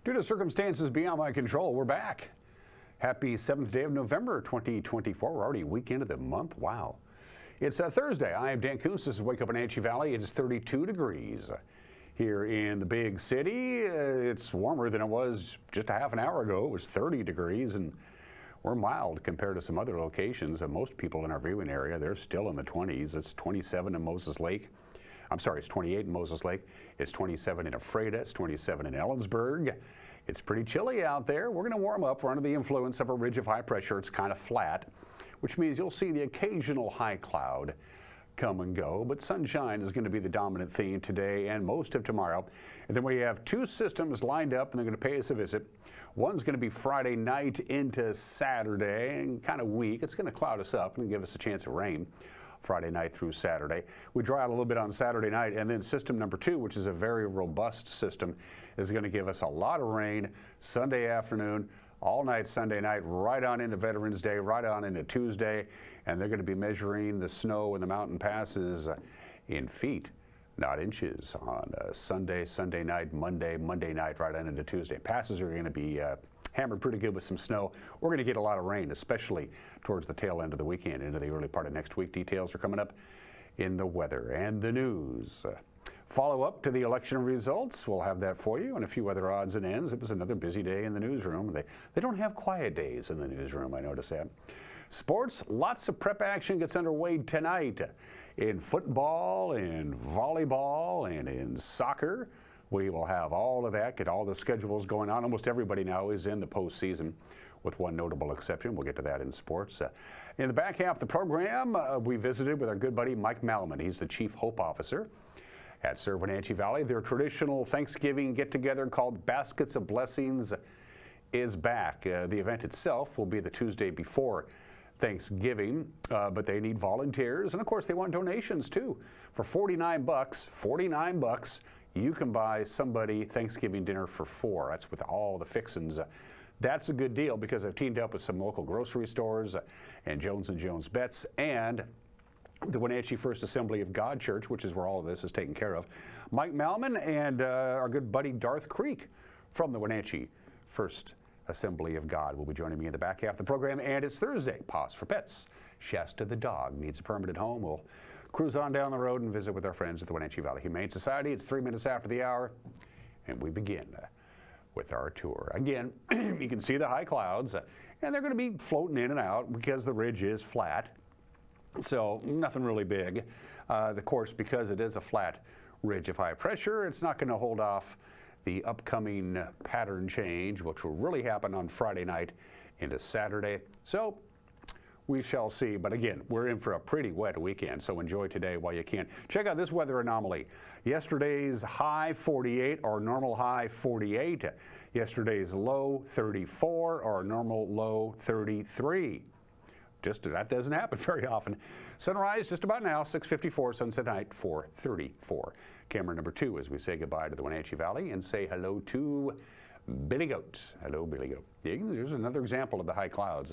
Due to circumstances beyond my control, we're back. Happy 7th day of November 2024. We're already a week into the month. Wow. It's Thursday. I am Dan Coons. This is Wake Up Wenatchee Valley. It is 32 degrees. Here in the big city, it's warmer than it was just a half an hour ago. It was 30 degrees, and we're mild compared to some other locations. Most people in our viewing area, they're still in the 20s. It's 27 in Moses Lake. I'm sorry, it's 28 in Moses Lake. It's 27 in Ephrata. It's 27 in Ellensburg. It's pretty chilly out there. We're going to warm up. We're under the influence of a ridge of high pressure. It's kind of flat, which means you'll see the occasional high cloud come and go, but sunshine is going to be the dominant theme today and most of tomorrow. And then we have two systems lined up, and they're going to pay us a visit. One's going to be Friday night into Saturday, and kind of weak. It's going to cloud us up and give us a chance of rain Friday night through Saturday. We dry out a little bit on Saturday night, and then system number two, which is a very robust system, is going to give us a lot of rain Sunday afternoon, all night Sunday night, right on into Veterans Day, right on into Tuesday, and they're going to be measuring the snow in the mountain passes in feet, not inches, on Sunday night, Monday night, right on into Tuesday. Passes are going to be hammered pretty good with some snow. We're going to get a lot of rain, especially towards the tail end of the weekend into the early part of next week. Details are coming up in the weather and the news. Follow up to the election results. We'll have that for you and a few other odds and ends. It was another busy day in the newsroom. They don't have quiet days in the newsroom, I notice that. Sports, lots of prep action gets underway tonight in football, in volleyball, and in soccer. We will have all of that, get all the schedules going on. Almost everybody now is in the postseason, with one notable exception. We'll get to that in sports. In the back half of the program, we visited with our good buddy Mike Malman. He's the Chief Hope Officer at Serve Wenatchee Valley. Their traditional Thanksgiving get-together called Baskets of Blessings is back. The event itself will be the Tuesday before Thanksgiving, but they need volunteers, and of course they want donations too. For $49, you can buy somebody Thanksgiving dinner for $4. That's with all the fixins. That's a good deal because I've teamed up with some local grocery stores and Jones & Jones Bets and the Wenatchee First Assembly of God Church, which is where all of this is taken care of. Mike Malman and our good buddy Darth Creek from the Wenatchee First Assembly of God will be joining me in the back half of the program, and it's Thursday. Pause for Pets. Shasta the dog needs a permanent home. We'll cruise on down the road and visit with our friends at the Wenatchee Valley Humane Society. It's 3 minutes after the hour, and we begin with our tour. Again, you can see the high clouds, and they're going to be floating in and out because the ridge is flat, so nothing really big. Of course, because it is a flat ridge of high pressure, it's not going to hold off the upcoming pattern change, which will really happen on Friday night into Saturday. So we shall see. But again, we're in for a pretty wet weekend, so enjoy today while you can. Check out this weather anomaly. Yesterday's high 48, or normal high 48. Yesterday's low 34, or normal low 33. That doesn't happen very often. Sunrise just about now, 6:54. Sunset night, 4:34. Camera number 2 as we say goodbye to the Wenatchee Valley and say hello to Billy Goat. Hello, Billy Goat. There's another example of the high clouds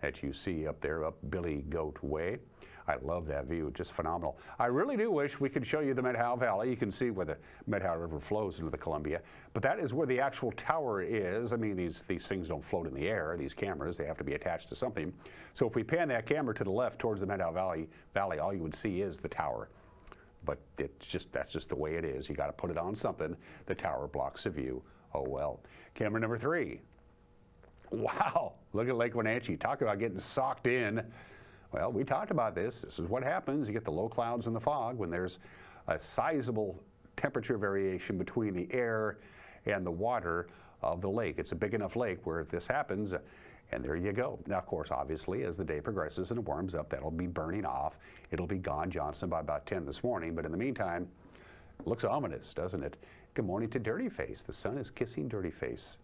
that you see up there, up Billy Goat Way. I love that view, just phenomenal. I really do wish we could show you the Methow Valley. You can see where the Methow River flows into the Columbia, but that is where the actual tower is. I mean, these things don't float in the air, these cameras, they have to be attached to something. So if we pan that camera to the left towards the Methow Valley, all you would see is the tower. But that's just the way it is. You got to put it on something. The tower blocks the view. Oh well. Camera number 3. Wow, look at Lake Wenatchee. Talk about getting socked in. Well, we talked about this. This is what happens. You get the low clouds and the fog when there's a sizable temperature variation between the air and the water of the lake. It's a big enough lake where if this happens, and there you go. Now, of course, obviously, as the day progresses and it warms up, that'll be burning off. It'll be gone, Johnson, by about 10 this morning. But in the meantime, it looks ominous, doesn't it? Good morning to Dirty Face. The sun is kissing Dirty Face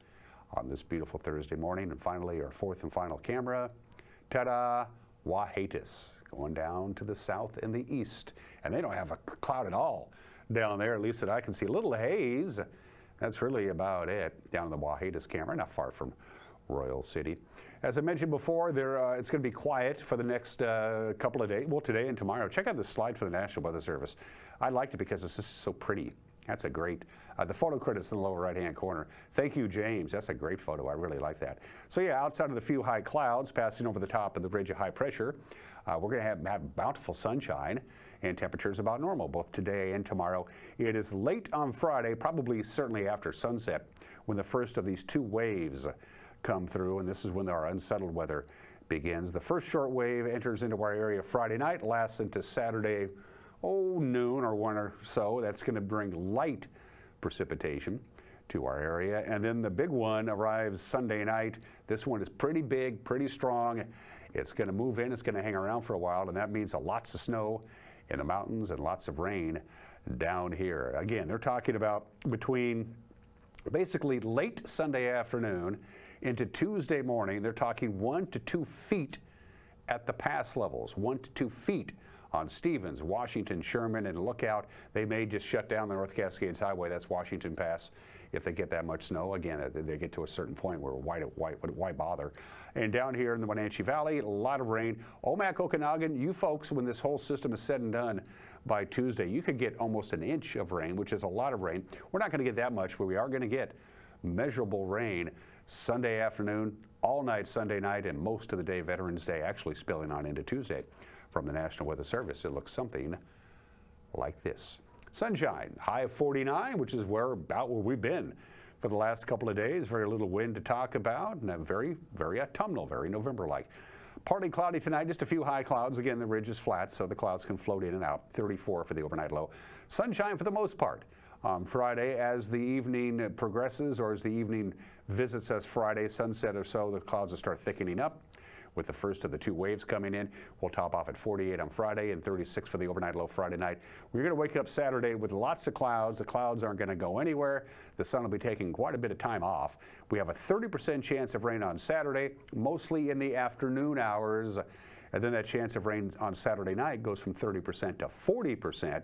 on this beautiful Thursday morning. And finally, our fourth and final camera. Ta-da! Wahatus, going down to the south and the east. And they don't have a cloud at all down there, at least that I can see. A little haze. That's really about it down in the Wahatus camera, not far from Royal City. As I mentioned before, it's going to be quiet for the next couple of days. Well, today and tomorrow. Check out this slide for the National Weather Service. I liked it because it's just so pretty. That's a great, the photo credit's in the lower right-hand corner. Thank you, James. That's a great photo. I really like that. So yeah, outside of the few high clouds passing over the top of the ridge of high pressure, we're going to have bountiful sunshine and temperatures about normal both today and tomorrow. It is late on Friday, probably certainly after sunset, when the first of these two waves come through, and this is when our unsettled weather begins. The first short wave enters into our area Friday night, lasts into Saturday, noon or 1 or so. That's going to bring light precipitation to our area. And then the big one arrives Sunday night. This one is pretty big, pretty strong. It's going to move in, it's going to hang around for a while, and that means lots of snow in the mountains and lots of rain down here. Again, they're talking about between basically late Sunday afternoon into Tuesday morning. They're talking 1 to 2 feet at the pass levels, 1 to 2 feet on Stevens, Washington, Sherman, and Lookout. They may just shut down the North Cascades Highway. That's Washington Pass. If they get that much snow, again, they get to a certain point where why bother? And down here in the Wenatchee Valley, a lot of rain. Omak, Okanagan, you folks, when this whole system is said and done by Tuesday, you could get almost an inch of rain, which is a lot of rain. We're not going to get that much, but we are going to get measurable rain Sunday afternoon, all night Sunday night, and most of the day, Veterans Day, actually spilling on into Tuesday. From the National Weather Service, it looks something like this. Sunshine, high of 49, which is about where we've been for the last couple of days. Very little wind to talk about, and very autumnal, very November-like. Partly cloudy tonight, just a few high clouds. Again, the ridge is flat, so the clouds can float in and out. 34 for the overnight low. Sunshine for the most part on Friday. As the evening progresses, or as the evening visits us Friday, sunset or so, the clouds will start thickening up. With the first of the two waves coming in, we'll top off at 48 on Friday and 36 for the overnight low Friday night. We're going to wake up Saturday with lots of clouds. The clouds aren't going to go anywhere. The sun will be taking quite a bit of time off. We have a 30% chance of rain on Saturday, mostly in the afternoon hours. And then that chance of rain on Saturday night goes from 30% to 40%.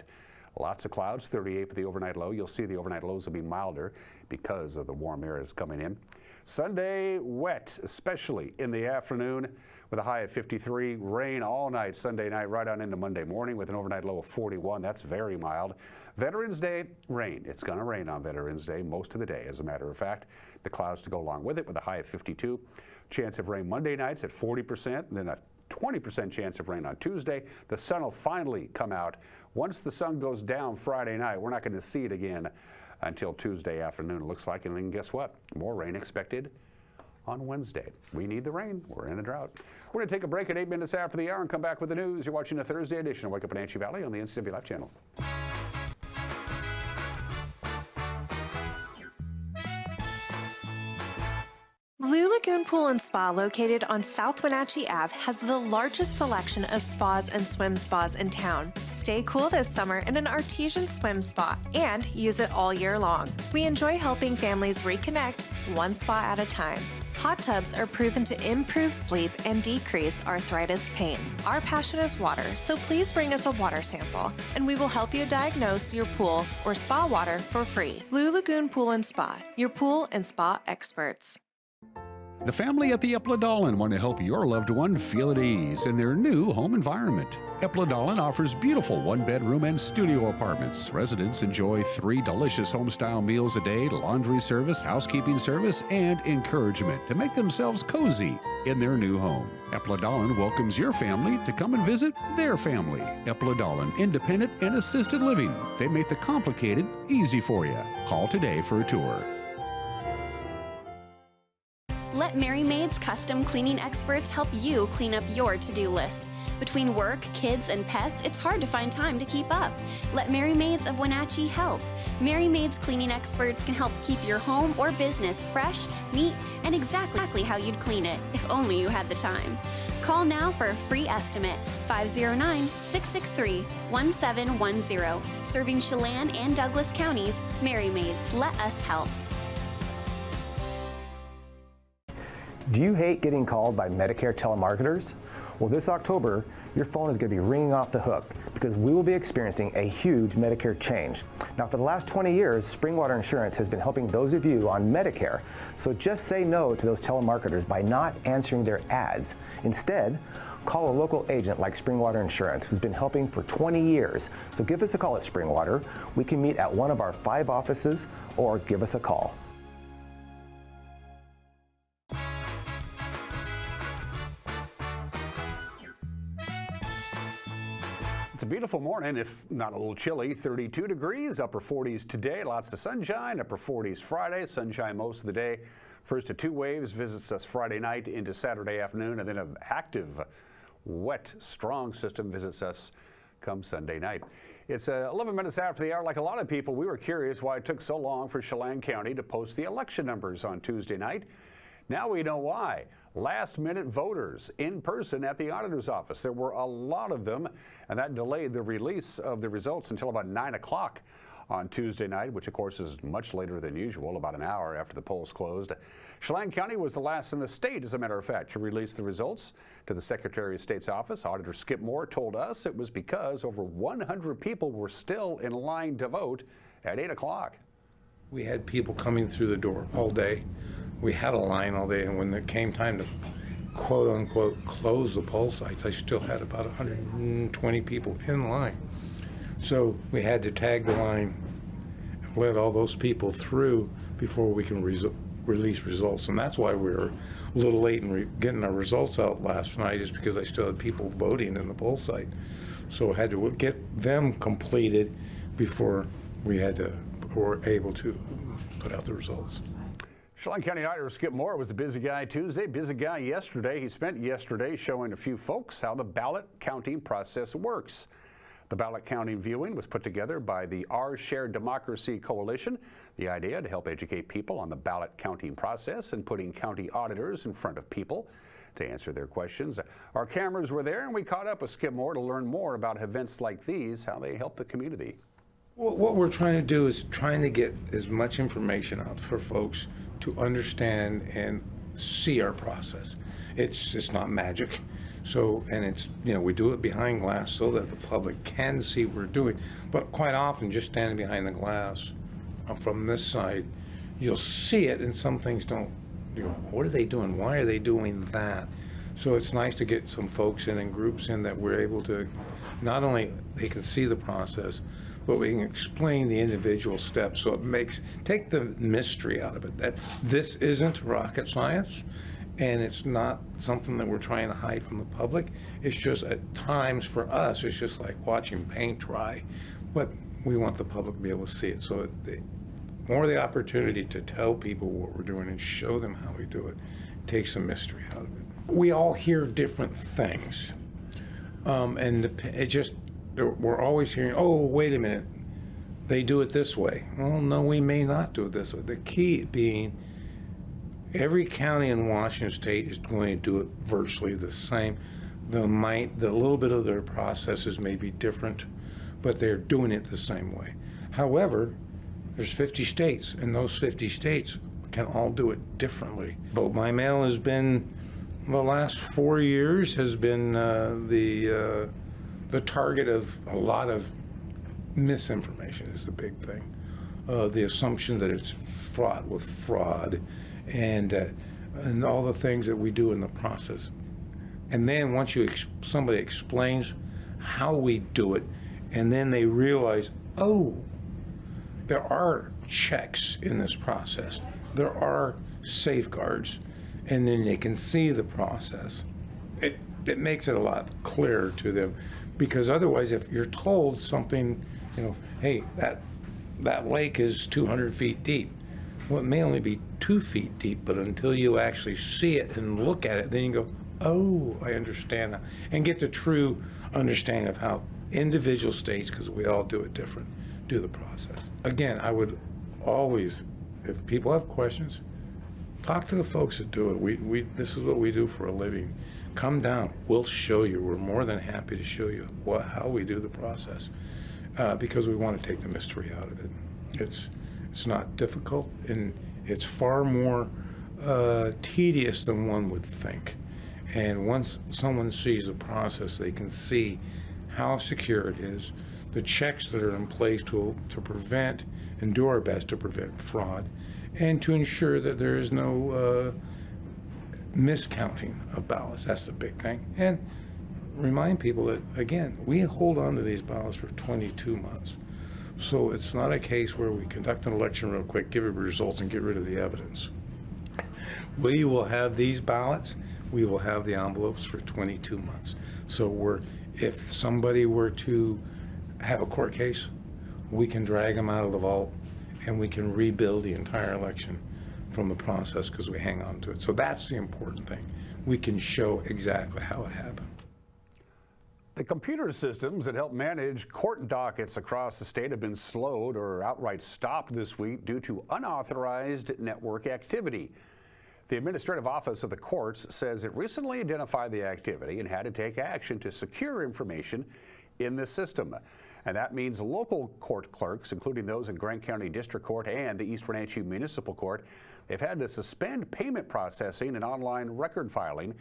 Lots of clouds, 38 for the overnight low. You'll see the overnight lows will be milder because of the warm air that's coming in. Sunday, wet, especially in the afternoon with a high of 53. Rain all night Sunday night right on into Monday morning with an overnight low of 41. That's very mild. Veterans Day, rain. It's going to rain on Veterans Day most of the day, as a matter of fact. The clouds to go along with it with a high of 52. Chance of rain Monday nights at 40%, and then a 20% chance of rain on Tuesday. The sun will finally come out. Once the sun goes down Friday night, we're not going to see it again until Tuesday afternoon, it looks like. And then guess what? More rain expected on Wednesday. We need the rain. We're in a drought. We're going to take a break at 8 minutes after the hour and come back with the news. You're watching a Thursday edition of Wake Up Wenatchee Valley on the NCWLIFE channel. Blue Lagoon Pool and Spa, located on South Wenatchee Ave, has the largest selection of spas and swim spas in town. Stay cool this summer in an artesian swim spa and use it all year long. We enjoy helping families reconnect one spa at a time. Hot tubs are proven to improve sleep and decrease arthritis pain. Our passion is water, so please bring us a water sample, and we will help you diagnose your pool or spa water for free. Blue Lagoon Pool and Spa, your pool and spa experts. The family at the Eplodolin want to help your loved one feel at ease in their new home environment. Eplodolin offers beautiful one-bedroom and studio apartments. Residents enjoy 3 delicious home-style meals a day, laundry service, housekeeping service, and encouragement to make themselves cozy in their new home. Eplodolin welcomes your family to come and visit their family. Eplodolin, independent and assisted living. They make the complicated easy for you. Call today for a tour. Let Mary Maid's custom cleaning experts help you clean up your to-do list. Between work, kids, and pets, it's hard to find time to keep up. Let Mary Maids of Wenatchee help. Mary Maid's cleaning experts can help keep your home or business fresh, neat, and exactly how you'd clean it, if only you had the time. Call now for a free estimate, 509-663-1710. Serving Chelan and Douglas counties, Mary Maids, let us help. Do you hate getting called by Medicare telemarketers? Well, this October, your phone is going to be ringing off the hook because we will be experiencing a huge Medicare change. Now, for the last 20 years, Springwater Insurance has been helping those of you on Medicare. So just say no to those telemarketers by not answering their ads. Instead, call a local agent like Springwater Insurance, who's been helping for 20 years. So give us a call at Springwater. We can meet at one of our 5 offices or give us a call. It's a beautiful morning, if not a little chilly. 32 degrees, upper 40s today. Lots of sunshine, upper 40s Friday. Sunshine most of the day. First of 2 waves visits us Friday night into Saturday afternoon, and then an active, wet, strong system visits us come Sunday night. It's 11 minutes after the hour. Like a lot of people, we were curious why it took so long for Chelan County to post the election numbers on Tuesday night. Now we know why. Last-minute voters in person at the auditor's office. There were a lot of them, and that delayed the release of the results until about 9 o'clock on Tuesday night, which of course is much later than usual, about an hour after the polls closed. Chelan County was the last in the state, as a matter of fact, to release the results to the Secretary of State's office. Auditor Skip Moore told us it was because over 100 people were still in line to vote at 8 o'clock. We had people coming through the door all day. We had a line all day, and when it came time to quote-unquote close the poll sites, I still had about 120 people in line. So we had to tag the line and let all those people through before we can release results. And that's why we were a little late in getting our results out last night, is because I still had people voting in the poll site. So I had to get them completed before we were able to put out the results. Chelan County Auditor Skip Moore was a busy guy Tuesday, busy guy yesterday. He spent yesterday showing a few folks how the ballot counting process works. The ballot counting viewing was put together by the Our Shared Democracy Coalition. The idea to help educate people on the ballot counting process and putting county auditors in front of people to answer their questions. Our cameras were there, and we caught up with Skip Moore to learn more about events like these, how they help the community. What we're trying to do is trying to get as much information out for folks to understand and see our process. It's not magic. So, and it's, we do it behind glass so that the public can see what we're doing. But quite often, just standing behind the glass from this side, you'll see it, and some things don't, what are they doing? Why are they doing that? So it's nice to get some folks in and groups in that we're able to, not only they can see the process, but we can explain the individual steps, so it take the mystery out of it, that this isn't rocket science, and it's not something that we're trying to hide from the public. It's just, at times for us, it's just like watching paint dry, but we want the public to be able to see it. So more the opportunity to tell people what we're doing and show them how we do it takes some mystery out of it. We all hear different things, and we're always hearing, oh, wait a minute, they do it this way. Well, no, we may not do it this way. The key being, every county in Washington State is going to do it virtually the same. The little bit of their processes may be different, but they're doing it the same way. However, there's 50 states, and those 50 states can all do it differently. Vote by mail has been, the last 4 years, has been the target of a lot of misinformation is the big thing. The assumption that it's fraught with fraud and all the things that we do in the process. And then once somebody explains how we do it, and then they realize, oh, there are checks in this process. There are safeguards, and then they can see the process. It makes it a lot clearer to them. Because otherwise, if you're told something, hey, that lake is 200 feet deep. Well, it may only be 2 feet deep, but until you actually see it and look at it, then you go, oh, I understand that. And get the true understanding of how individual states, because we all do it different, do the process. Again, I would always, if people have questions, talk to the folks that do it. This is what we do for a living. Come down, we'll show you. We're more than happy to show you how we do the process, because we want to take the mystery out of it. It's not difficult, and it's far more tedious than one would think. And once someone sees the process, they can see how secure it is, the checks that are in place to prevent and do our best to prevent fraud, and to ensure that there is no miscounting of ballots. That's the big thing. And remind people that, again, we hold on to these ballots for 22 months. So it's not a case where we conduct an election real quick, give it results, and get rid of the evidence. We will have these ballots, we will have the envelopes for 22 months. So if somebody were to have a court case, we can drag them out of the vault and we can rebuild the entire election from the process because we hang on to it. So that's the important thing. We can show exactly how it happened. The computer systems that help manage court dockets across the state have been slowed or outright stopped this week due to unauthorized network activity. The Administrative Office of the Courts says it recently identified the activity and had to take action to secure information in the system. And that means local court clerks, including those in Grant County District Court and the East Wenatchee Municipal Court, they've had to suspend payment processing and online record filing.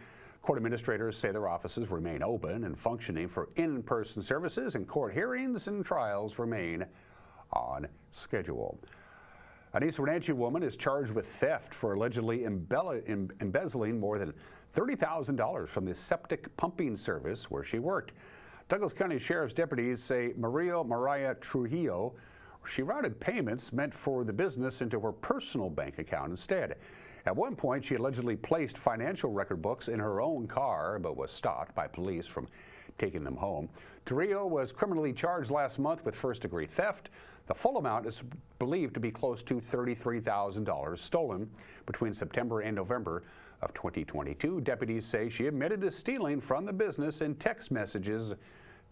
Court administrators say their offices remain open and functioning for in-person services, and court hearings and trials remain on schedule. An East Wenatchee woman is charged with theft for allegedly embezzling more than $30,000 from the septic pumping service where she worked. Douglas County Sheriff's deputies say Mariah Trujillo, she routed payments meant for the business into her personal bank account instead. At one point, she allegedly placed financial record books in her own car, but was stopped by police from taking them home. Trujillo was criminally charged last month with first-degree theft. The full amount is believed to be close to $33,000 stolen between September and November of 2022. Deputies say she admitted to stealing from the business in text messages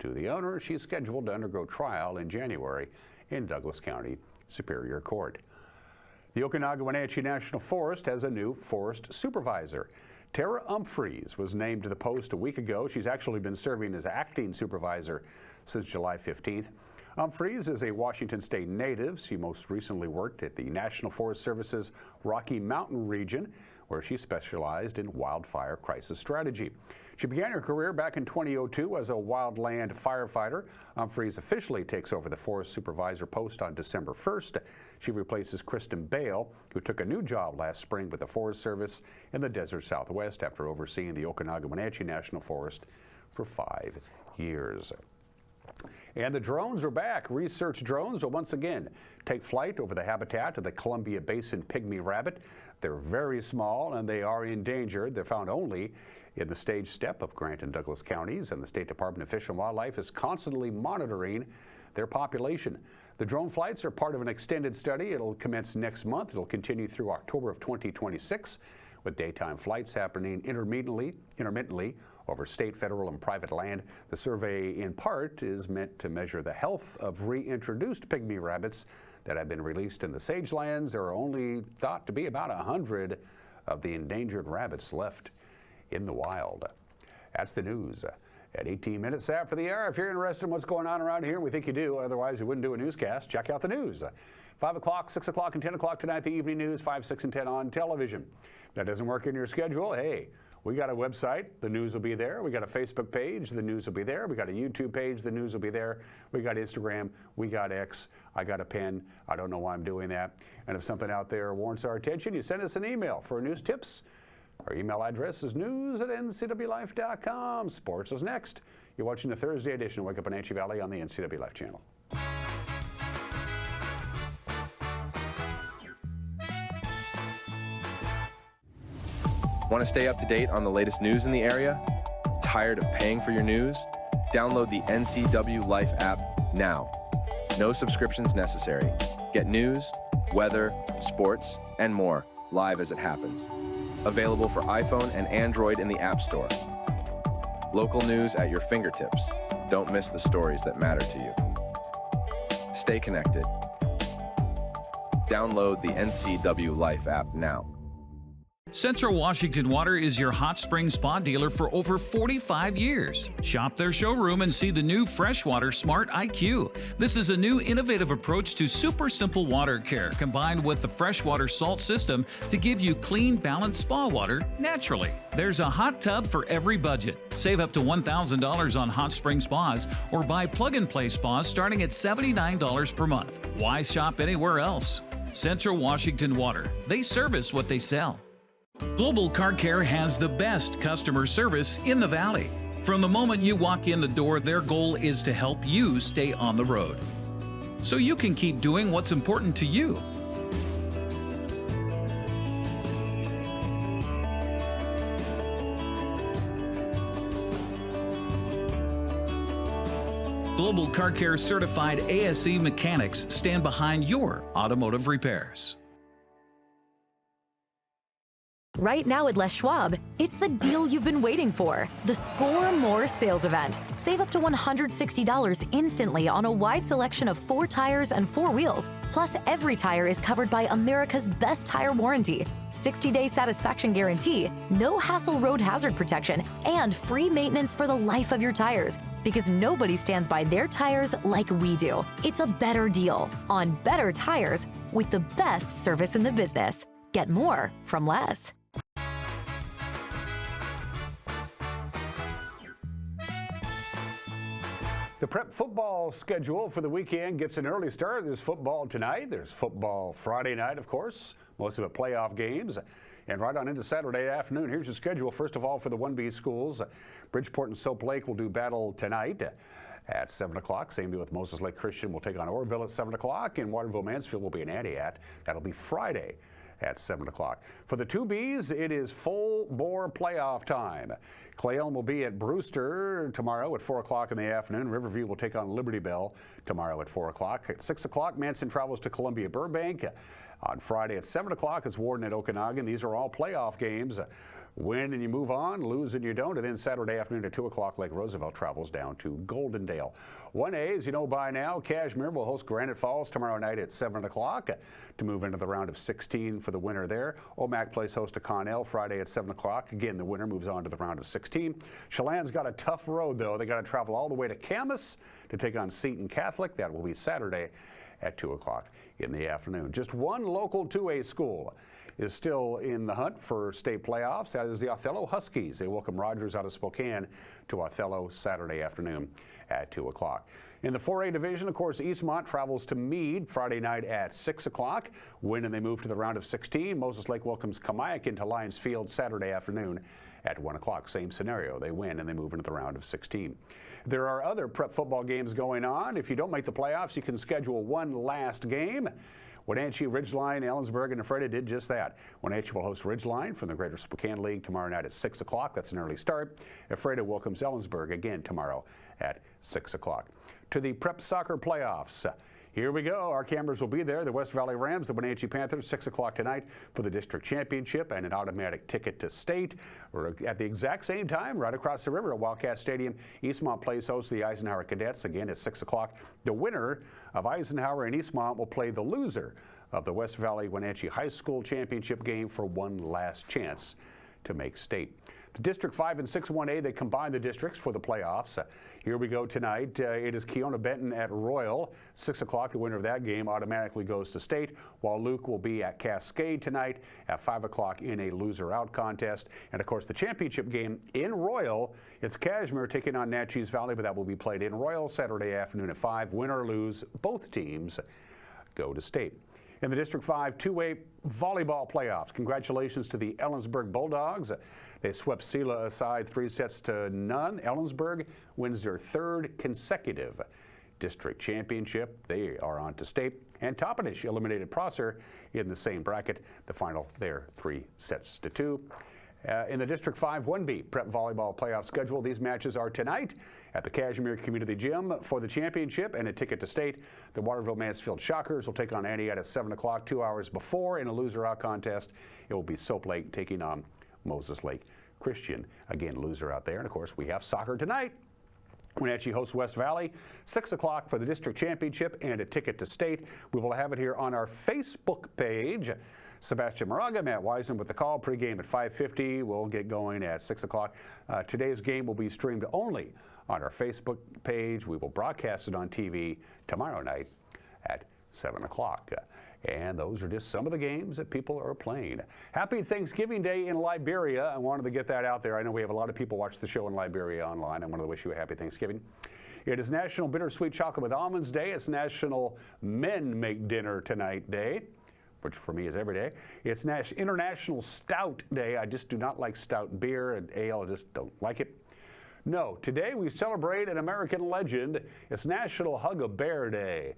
to the owner. She's scheduled to undergo trial in January in Douglas County Superior Court. The Okanagan-Wenatchee National Forest has a new forest supervisor. Tara Humphreys was named to the post a week ago. She's actually been serving as acting supervisor since July 15th. Humphreys is a Washington State native. She most recently worked at the National Forest Service's Rocky Mountain region, where she specialized in wildfire crisis strategy. She began her career back in 2002 as a wildland firefighter. Humphreys officially takes over the forest supervisor post on December 1st. She replaces Kristen Bale, who took a new job last spring with the Forest Service in the desert Southwest after overseeing the Okanagan-Wenatchee National Forest for 5 years. And the drones are back. Research drones will once again take flight over the habitat of the Columbia Basin pygmy rabbit. They're very small and they are endangered. They're found only in the stage step of Grant and Douglas counties, and the State Department of Fish and Wildlife is constantly monitoring their population. The drone flights are part of an extended study. It'll commence next month. It'll continue through October of 2026, with daytime flights happening intermittently over state, federal, and private land. The survey, in part, is meant to measure the health of reintroduced pygmy rabbits that have been released in the sagelands. There are only thought to be about 100 of the endangered rabbits left in the wild. That's the news. At 18 minutes after the hour, if you're interested in what's going on around here, we think you do. Otherwise, we wouldn't do a newscast. Check out the news. 5 o'clock, 6 o'clock, and 10 o'clock tonight, the evening news, 5, 6, and 10 on television. That doesn't work in your schedule? Hey, we got a website, the news will be there. We got a Facebook page, the news will be there. We got a YouTube page, the news will be there. We got Instagram, we got X. I got a pen. I don't know why I'm doing that. And if something out there warrants our attention, you send us an email for news tips. Our email address is news@ncwlife.com. Sports is next. You're watching the Thursday edition of Wake Up Wenatchee Valley on the NCW Life channel. Want to stay up to date on the latest news in the area? Tired of paying for your news? Download the NCWLIFE app now. No subscriptions necessary. Get news, weather, sports, and more live as it happens. Available for iPhone and Android in the App Store. Local news at your fingertips. Don't miss the stories that matter to you. Stay connected. Download the NCWLIFE app now. Central Washington Water is your hot spring spa dealer for over 45 years. Shop their showroom and see the new Freshwater Smart IQ. This is a new innovative approach to super simple water care combined with the freshwater salt system to give you clean, balanced spa water naturally. There's a hot tub for every budget. Save up to $1,000 on hot spring spas or buy plug-and-play spas starting at $79 per month. Why shop anywhere else? Central Washington Water. They service what they sell. Global Car Care has the best customer service in the Valley. From the moment you walk in the door, their goal is to help you stay on the road, so you can keep doing what's important to you. Global Car Care certified ASE mechanics stand behind your automotive repairs. Right now at Les Schwab, it's the deal you've been waiting for, the Score More sales event. Save up to $160 instantly on a wide selection of 4 tires and 4 wheels. Plus, every tire is covered by America's best tire warranty, 60-day satisfaction guarantee, no hassle road hazard protection, and free maintenance for the life of your tires. Because nobody stands by their tires like we do. It's a better deal on better tires with the best service in the business. Get more from Les. The prep football schedule for the weekend gets an early start. There's football tonight. There's football Friday night, of course. Most of it playoff games. And right on into Saturday afternoon. Here's your schedule. First of all, for the 1B schools, Bridgeport and Soap Lake will do battle tonight at 7 o'clock. Same deal with Moses Lake Christian. Will take on Orville at 7 o'clock. And Waterville Mansfield will be in Antioch. That'll be Friday at 7 o'clock. For the 2Bs, it is full bore playoff time. Clay Elm will be at Brewster tomorrow at 4 o'clock in the afternoon. Riverview will take on Liberty Bell tomorrow at 4 o'clock. At 6 o'clock, Manson travels to Columbia Burbank. On Friday at 7 o'clock, it's Warden at Okanagan. These are all playoff games. Win and you move on, lose and you don't. And then Saturday afternoon at 2 o'clock, Lake Roosevelt travels down to Goldendale. 1A, as you know by now, Cashmere will host Granite Falls tomorrow night at 7 o'clock to move into the round of 16 for the winner there. Omak plays host to Connell Friday at 7 o'clock. Again, the winner moves on to the round of 16. Chelan's got a tough road, though. They got to travel all the way to Camas to take on Seton Catholic. That will be Saturday at 2 o'clock in the afternoon. Just one local 2A school is still in the hunt for state playoffs. That is the Othello Huskies. They welcome Rogers out of Spokane to Othello Saturday afternoon at 2 o'clock. In the 4A division, of course, Eastmont travels to Meade Friday night at 6 o'clock. Win and they move to the round of 16. Moses Lake welcomes Kamiak into Lions Field Saturday afternoon at 1 o'clock. Same scenario. They win and they move into the round of 16. There are other prep football games going on. If you don't make the playoffs, you can schedule one last game. Wenatchee, Ridgeline, Ellensburg, and Ephrata did just that. Wenatchee will host Ridgeline from the Greater Spokane League tomorrow night at 6 o'clock. That's an early start. Ephrata welcomes Ellensburg again tomorrow at 6 o'clock. To the prep soccer playoffs. Here we go. Our cameras will be there. The West Valley Rams, the Wenatchee Panthers, 6 o'clock tonight for the district championship and an automatic ticket to state. Or at the exact same time, right across the river at Wildcat Stadium, Eastmont plays host to the Eisenhower Cadets again at 6 o'clock. The winner of Eisenhower and Eastmont will play the loser of the West Valley Wenatchee High School championship game for one last chance to make state. The District 5 and 6 1A, they combine the districts for the playoffs. Here we go tonight. It is Keona Benton at Royal. 6 o'clock, the winner of that game automatically goes to state, while Luke will be at Cascade tonight at 5 o'clock in a loser-out contest. And, of course, the championship game in Royal, it's Cashmere taking on Natchez Valley, but that will be played in Royal Saturday afternoon at 5. Win or lose, both teams go to state. In the District 5 2A volleyball playoffs, congratulations to the Ellensburg Bulldogs. They swept Sela aside 3-0. Ellensburg wins their third consecutive district championship. They are on to state. And Toppenish eliminated Prosser in the same bracket. The final there, 3-2. In the District 5 1B prep volleyball playoff schedule, these matches are tonight at the Cashmere Community Gym for the championship and a ticket to state. The Waterville Mansfield Shockers will take on Antioch at 7 o'clock, 2 hours before. In a loser-out contest, it will be Soap Lake taking on Moses Lake Christian. Again, loser out there. And, of course, we have soccer tonight. Wenatchee hosts West Valley, 6 o'clock for the district championship and a ticket to state. We will have it here on our Facebook page. Sebastian Moraga, Matt Wiseman with the call. Pregame at 5:50. We'll get going at 6 o'clock. Today's game will be streamed only on our Facebook page. We will broadcast it on TV tomorrow night at 7 o'clock. And those are just some of the games that people are playing. Happy Thanksgiving Day in Liberia. I wanted to get that out there. I know we have a lot of people watch the show in Liberia online. I wanted to wish you a happy Thanksgiving. It is National Bittersweet Chocolate with Almonds Day. It's National Men Make Dinner Tonight Day, which for me is every day. It's International Stout Day. I just do not like stout beer and ale. I just don't like it. No, today we celebrate an American legend. It's National Hug-a-Bear Day.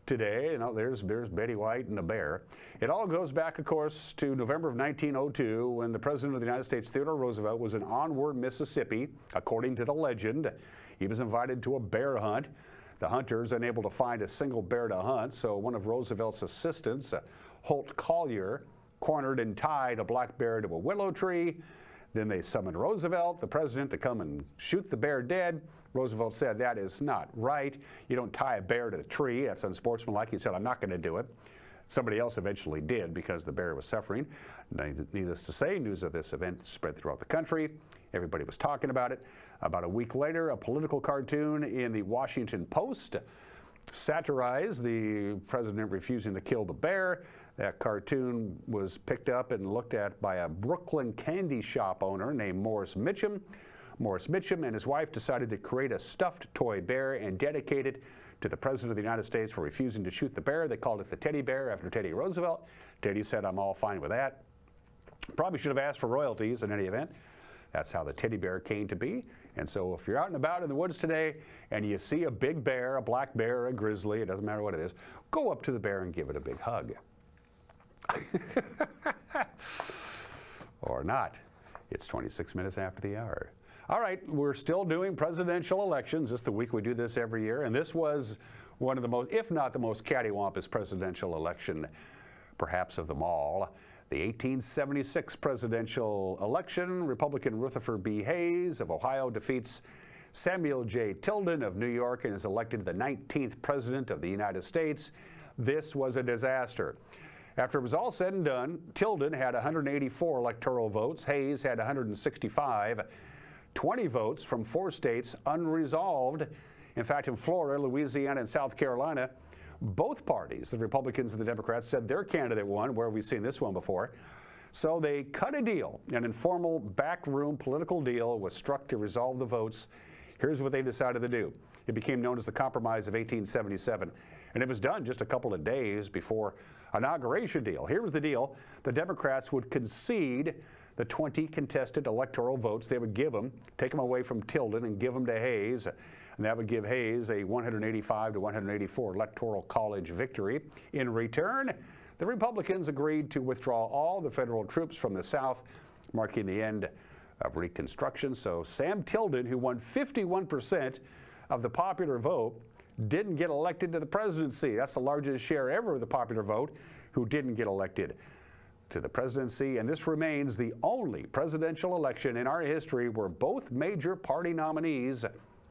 Today, there's Betty White and a bear. It all goes back, of course, to November of 1902 when the President of the United States, Theodore Roosevelt, was in Onward, Mississippi. According to the legend, he was invited to a bear hunt. The hunters unable to find a single bear to hunt, so one of Roosevelt's assistants, Holt Collier, cornered and tied a black bear to a willow tree. Then they summoned Roosevelt, the president, to come and shoot the bear dead. Roosevelt said, "That is not right. You don't tie a bear to the tree. That's unsportsmanlike." He said, "I'm not going to do it." Somebody else eventually did because the bear was suffering. Needless to say, news of this event spread throughout the country. Everybody was talking about it. About a week later, a political cartoon in the Washington Post satirized the president refusing to kill the bear. That cartoon was picked up and looked at by a Brooklyn candy shop owner named Morris Mitchum. Morris Mitchum and his wife decided to create a stuffed toy bear and dedicate it to the President of the United States for refusing to shoot the bear. They called it the Teddy Bear after Teddy Roosevelt. Teddy said, "I'm all fine with that." Probably should have asked for royalties in any event. That's how the teddy bear came to be. And so if you're out and about in the woods today and you see a big bear, a black bear, a grizzly, it doesn't matter what it is, go up to the bear and give it a big hug. Or not. It's 26 minutes after the hour. All right, we're still doing presidential elections. This is the week we do this every year. And this was one of the most, if not the most cattywampus presidential election, perhaps of them all. The 1876 presidential election, Republican Rutherford B. Hayes of Ohio defeats Samuel J. Tilden of New York and is elected the 19th president of the United States. This was a disaster. After it was all said and done, Tilden had 184 electoral votes. Hayes had 165, 20 votes from 4 states unresolved. In fact, in Florida, Louisiana, and South Carolina, both parties, the Republicans and the Democrats, said their candidate won. Where have we seen this one before? So they cut a deal. An informal backroom political deal was struck to resolve the votes. Here's what they decided to do. It became known as the Compromise of 1877, and it was done just a couple of days before inauguration deal. Here was the deal. The Democrats would concede the 20 contested electoral votes. They would give them, take them away from Tilden and give them to Hayes. And that would give Hayes a 185 to 184 electoral college victory. In return, the Republicans agreed to withdraw all the federal troops from the South, marking the end of Reconstruction. So Sam Tilden, who won 51% of the popular vote, didn't get elected to the presidency. That's the largest share ever of the popular vote who didn't get elected to the presidency. And this remains the only presidential election in our history where both major party nominees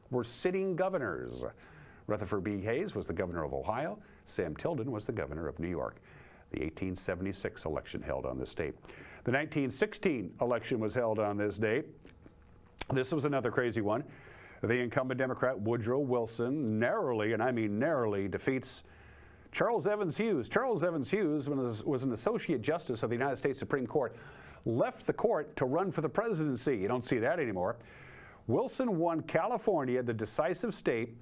were sitting governors. Rutherford B. Hayes was the governor of Ohio. Sam Tilden was the governor of New York. The 1876 election held on this date. The 1916 election was held on this date. This was another crazy one. The incumbent Democrat Woodrow Wilson narrowly, and I mean narrowly, defeats Charles Evans Hughes. Charles Evans Hughes was an associate justice of the United States Supreme Court, left the court to run for the presidency. You don't see that anymore. Wilson won California, the decisive state,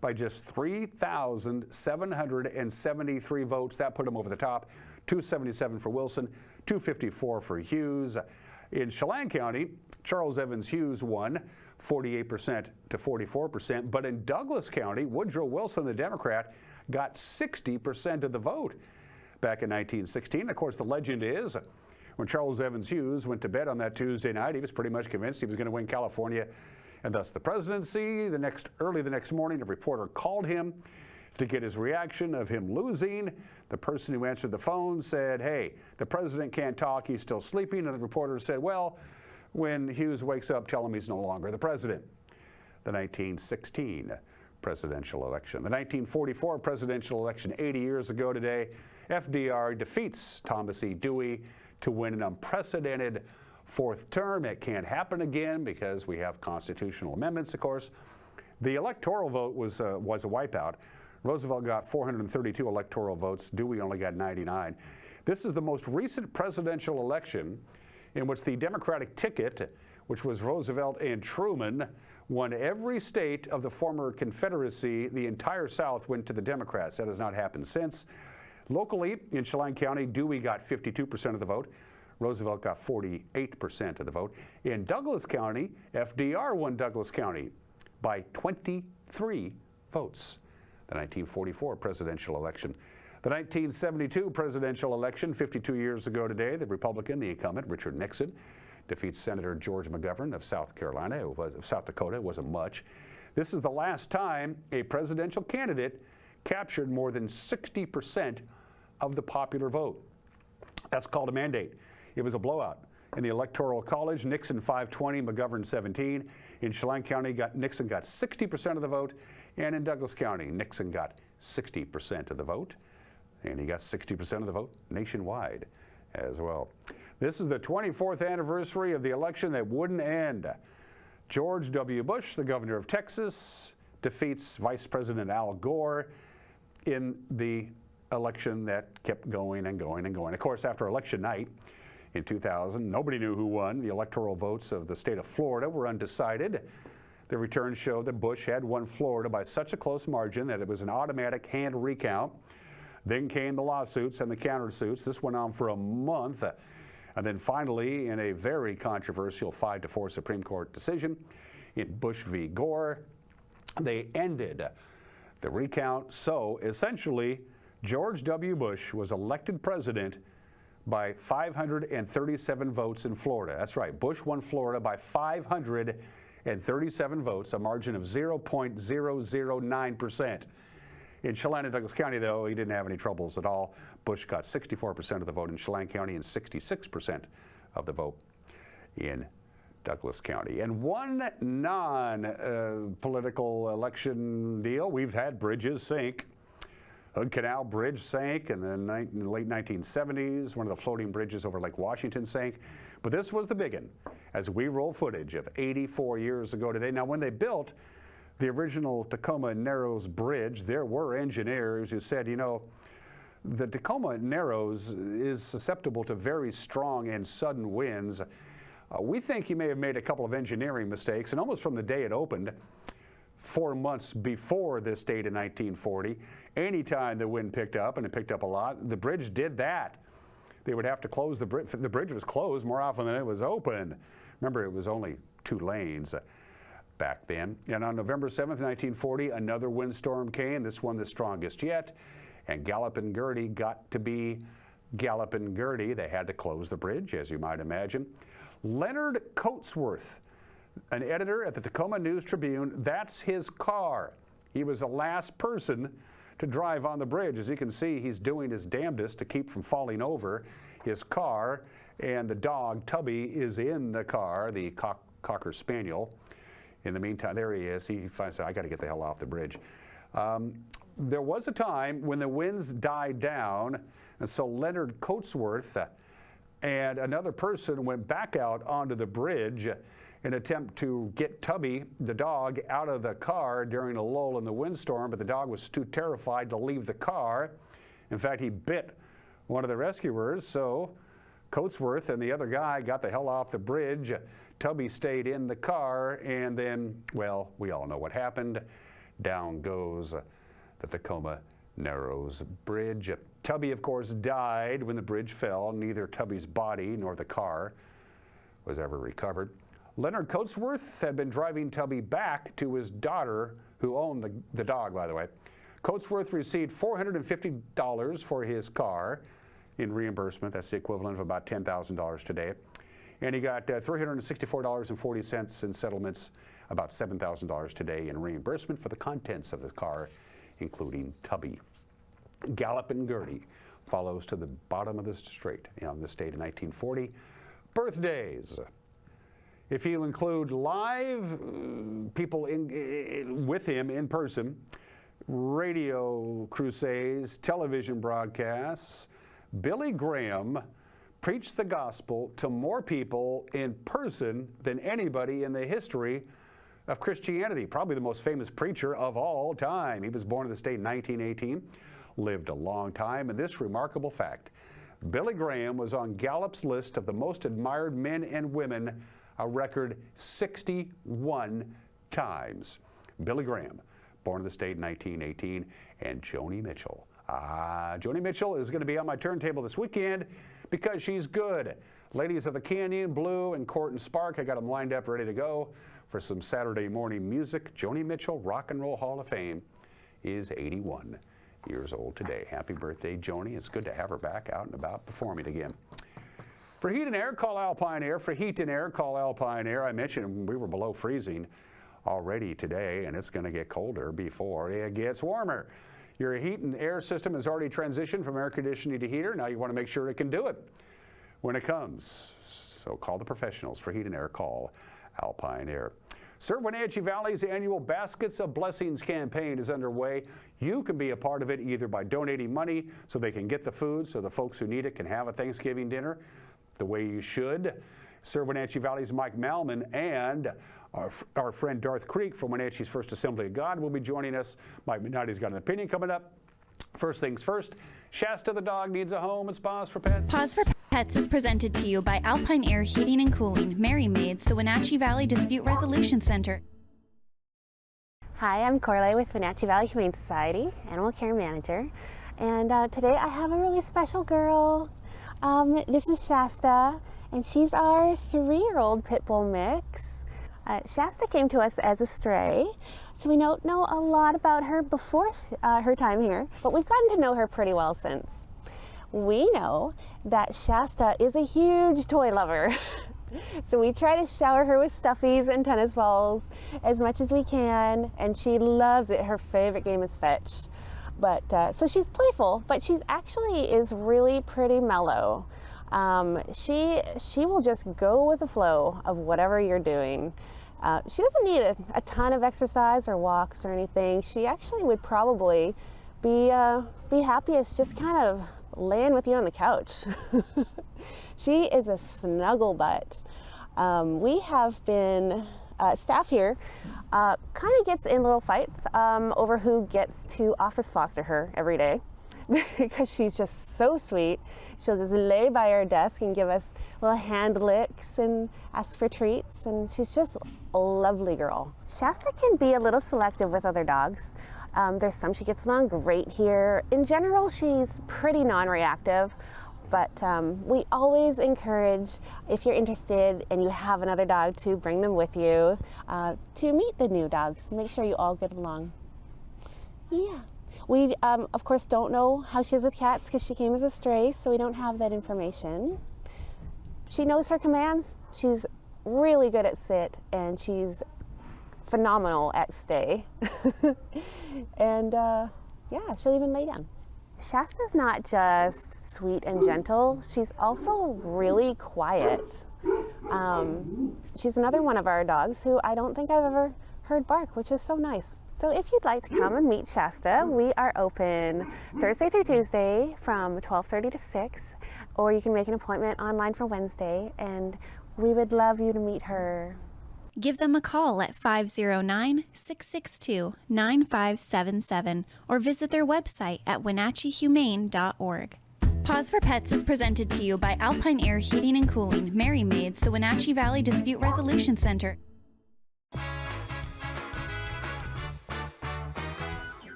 by just 3,773 votes. That put him over the top. 277 for Wilson, 254 for Hughes. In Chelan County, Charles Evans Hughes won 48% to 44%. But in Douglas County, Woodrow Wilson, the Democrat, got 60% of the vote back in 1916. Of course, the legend is when Charles Evans Hughes went to bed on that Tuesday night, he was pretty much convinced he was going to win California and thus the presidency. Early the next morning, a reporter called him to get his reaction of him losing. The person who answered the phone said, "Hey, the president can't talk, he's still sleeping." And the reporter said, "Well, when Hughes wakes up, tell him he's no longer the president." The 1916 presidential election. The 1944 presidential election, 80 years ago today, FDR defeats Thomas E. Dewey to win an unprecedented 4th term. It can't happen again because we have constitutional amendments, of course. The electoral vote was a wipeout. Roosevelt got 432 electoral votes. Dewey only got 99. This is the most recent presidential election in which the Democratic ticket, which was Roosevelt and Truman, won every state of the former Confederacy. The entire South went to the Democrats. That has not happened since. Locally, in Chelan County, Dewey got 52% of the vote. Roosevelt got 48% of the vote. In Douglas County, FDR won Douglas County by 23 votes. The 1944 presidential election. The 1972 presidential election, 52 years ago today, the Republican, the incumbent, Richard Nixon, defeats Senator George McGovern of South Dakota. It wasn't much. This is the last time a presidential candidate captured more than 60% of the popular vote. That's called a mandate. It was a blowout. In the Electoral College, Nixon 520, McGovern 17. In Chelan County, Nixon got 60% of the vote. And in Douglas County, Nixon got 60% of the vote. And he got 60% of the vote nationwide as well. This is the 24th anniversary of the election that wouldn't end. George W. Bush, the governor of Texas, defeats Vice President Al Gore in the election that kept going and going and going. Of course, after election night in 2000, nobody knew who won. The electoral votes of the state of Florida were undecided. The returns showed that Bush had won Florida by such a close margin that it was an automatic hand recount. Then came the lawsuits and the countersuits. This went on for a month. And then finally, in a very controversial 5-4 Supreme Court decision in Bush v. Gore, they ended the recount. So essentially, George W. Bush was elected president by 537 votes in Florida. That's right, Bush won Florida by 537 votes, a margin of 0.009%. In Chelan and Douglas County, though, he didn't have any troubles at all. Bush got 64% of the vote in Chelan County and 66% of the vote in Douglas County. And one non-political election deal, we've had bridges sink. Hood Canal Bridge sank in the late 1970s. One of the floating bridges over Lake Washington sank. But this was the big one, as we roll footage of 84 years ago today. Now, when they built the original Tacoma Narrows Bridge, there were engineers who said, you know, the Tacoma Narrows is susceptible to very strong and sudden winds. We think you may have made a couple of engineering mistakes, and almost from the day it opened, 4 months before this date in 1940, anytime the wind picked up, and it picked up a lot, the bridge did that. They would have to close the bridge. The bridge was closed more often than it was open. Remember, it was only 2 lanes back then. And on November 7th, 1940, another windstorm came, this one the strongest yet, and Gallopin' Gertie got to be Gallopin' Gertie. They had to close the bridge, as you might imagine. Leonard Coatsworth, an editor at the Tacoma News-Tribune, that's his car. He was the last person to drive on the bridge. As you can see, he's doing his damnedest to keep from falling over his car, and the dog, Tubby, is in the car, the Cocker Spaniel. In the meantime, there he is. He finds out, I got to get the hell off the bridge. There was a time when the winds died down, and so Leonard Coatsworth and another person went back out onto the bridge in an attempt to get Tubby, the dog, out of the car during a lull in the windstorm, but the dog was too terrified to leave the car. In fact, he bit one of the rescuers, so Coatsworth and the other guy got the hell off the bridge. Tubby stayed in the car, and then, well, we all know what happened. Down goes the Tacoma Narrows Bridge. Tubby, of course, died when the bridge fell. Neither Tubby's body nor the car was ever recovered. Leonard Coatsworth had been driving Tubby back to his daughter, who owned the dog, by the way. Coatsworth received $450 for his car in reimbursement. That's the equivalent of about $10,000 today. And he got $364.40 in settlements, about $7,000 today in reimbursement for the contents of the car, including Tubby. Gallopin' Gertie follows to the bottom of the straight on this date in 1940. Birthdays. If you include live people with him in person, radio crusades, television broadcasts, Billy Graham preached the gospel to more people in person than anybody in the history of Christianity. Probably the most famous preacher of all time. He was born in the state in 1918, lived a long time, and this remarkable fact, Billy Graham was on Gallup's list of the most admired men and women a record 61 times. Billy Graham, born in the state in 1918, and Joni Mitchell. Joni Mitchell is going to be on my turntable this weekend because she's good. Ladies of the Canyon, Blue, and Court and Spark, I got them lined up ready to go for some Saturday morning music. Joni Mitchell, Rock and Roll Hall of Fame, is 81 years old today. Happy birthday, Joni. It's good to have her back out and about performing again. For heat and air, call Alpine Air. For heat and air, call Alpine Air. I mentioned we were below freezing already today, and it's going to get colder before it gets warmer. Your heat and air system has already transitioned from air conditioning to heater. Now you want to make sure it can do it when it comes. So call the professionals. For heat and air, call Alpine Air. Serve Wenatchee Valley's annual Baskets of Blessings campaign is underway. You can be a part of it either by donating money so they can get the food so the folks who need it can have a Thanksgiving dinner the way you should. Serve Wenatchee Valley's Mike Malman and our friend Darth Creek from Wenatchee's First Assembly of God will be joining us. Mike McNally's got an opinion coming up. First things first, Shasta the dog needs a home. It's Pause for Pets. Pause for Pets is presented to you by Alpine Air Heating and Cooling, Merry Maids, the Wenatchee Valley Dispute Resolution Center. Hi, I'm Corley with Wenatchee Valley Humane Society, Animal Care Manager. And today I have a really special girl. This is Shasta, and she's our 3-year-old pit bull mix. Shasta came to us as a stray, so we don't know a lot about her before her time here, but we've gotten to know her pretty well since. We know that Shasta is a huge toy lover. So we try to shower her with stuffies and tennis balls as much as we can, and she loves it. Her favorite game is fetch. But so she's playful, but she's actually is really pretty mellow. She will just go with the flow of whatever you're doing. She doesn't need a ton of exercise or walks or anything. She actually would probably be happiest just kind of laying with you on the couch. She is a snuggle butt. We have been, staff here kind of gets in little fights over who gets to office foster her every day because she's just so sweet. She'll just lay by our desk and give us little hand licks and ask for treats, and she's just a lovely girl. Shasta can be a little selective with other dogs. There's some she gets along great here. In general, she's pretty non-reactive, but we always encourage, if you're interested and you have another dog, to bring them with you to meet the new dogs. Make sure you all get along. Yeah. We, of course, don't know how she is with cats because she came as a stray, so we don't have that information. She knows her commands. She's really good at sit, and she's phenomenal at stay. And yeah, she'll even lay down. Shasta's not just sweet and gentle, she's also really quiet. She's another one of our dogs who I don't think I've ever heard bark, which is so nice. So if you'd like to come and meet Shasta, we are open Thursday through Tuesday from 12:30 to 6, or you can make an appointment online for Wednesday, and we would love you to meet her. Give them a call at 509-662-9577 or visit their website at wenatcheehumane.org. Pause for Pets is presented to you by Alpine Air Heating and Cooling, Merry Maids, the Wenatchee Valley Dispute Resolution Center.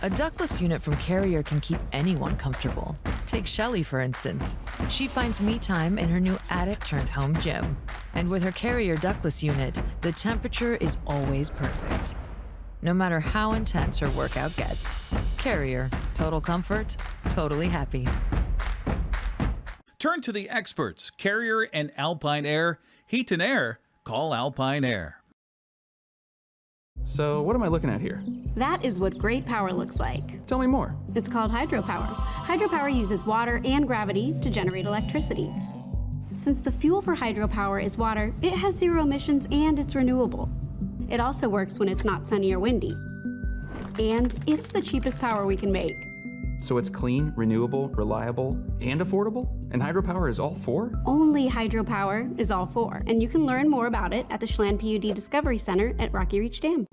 A ductless unit from Carrier can keep anyone comfortable. Take Shelly, for instance. She finds me time in her new attic-turned-home gym. And with her Carrier ductless unit, the temperature is always perfect. No matter how intense her workout gets. Carrier. Total comfort, totally happy. Turn to the experts, Carrier and Alpine Air. Heat and air, call Alpine Air. So what am I looking at here? That is what great power looks like. Tell me more. It's called hydropower. Hydropower uses water and gravity to generate electricity. Since the fuel for hydropower is water, it has zero emissions and it's renewable. It also works when it's not sunny or windy. And it's the cheapest power we can make. So it's clean, renewable, reliable, and affordable? And hydropower is all four? Only hydropower is all four. And you can learn more about it at the Chelan PUD Discovery Center at Rocky Reach Dam.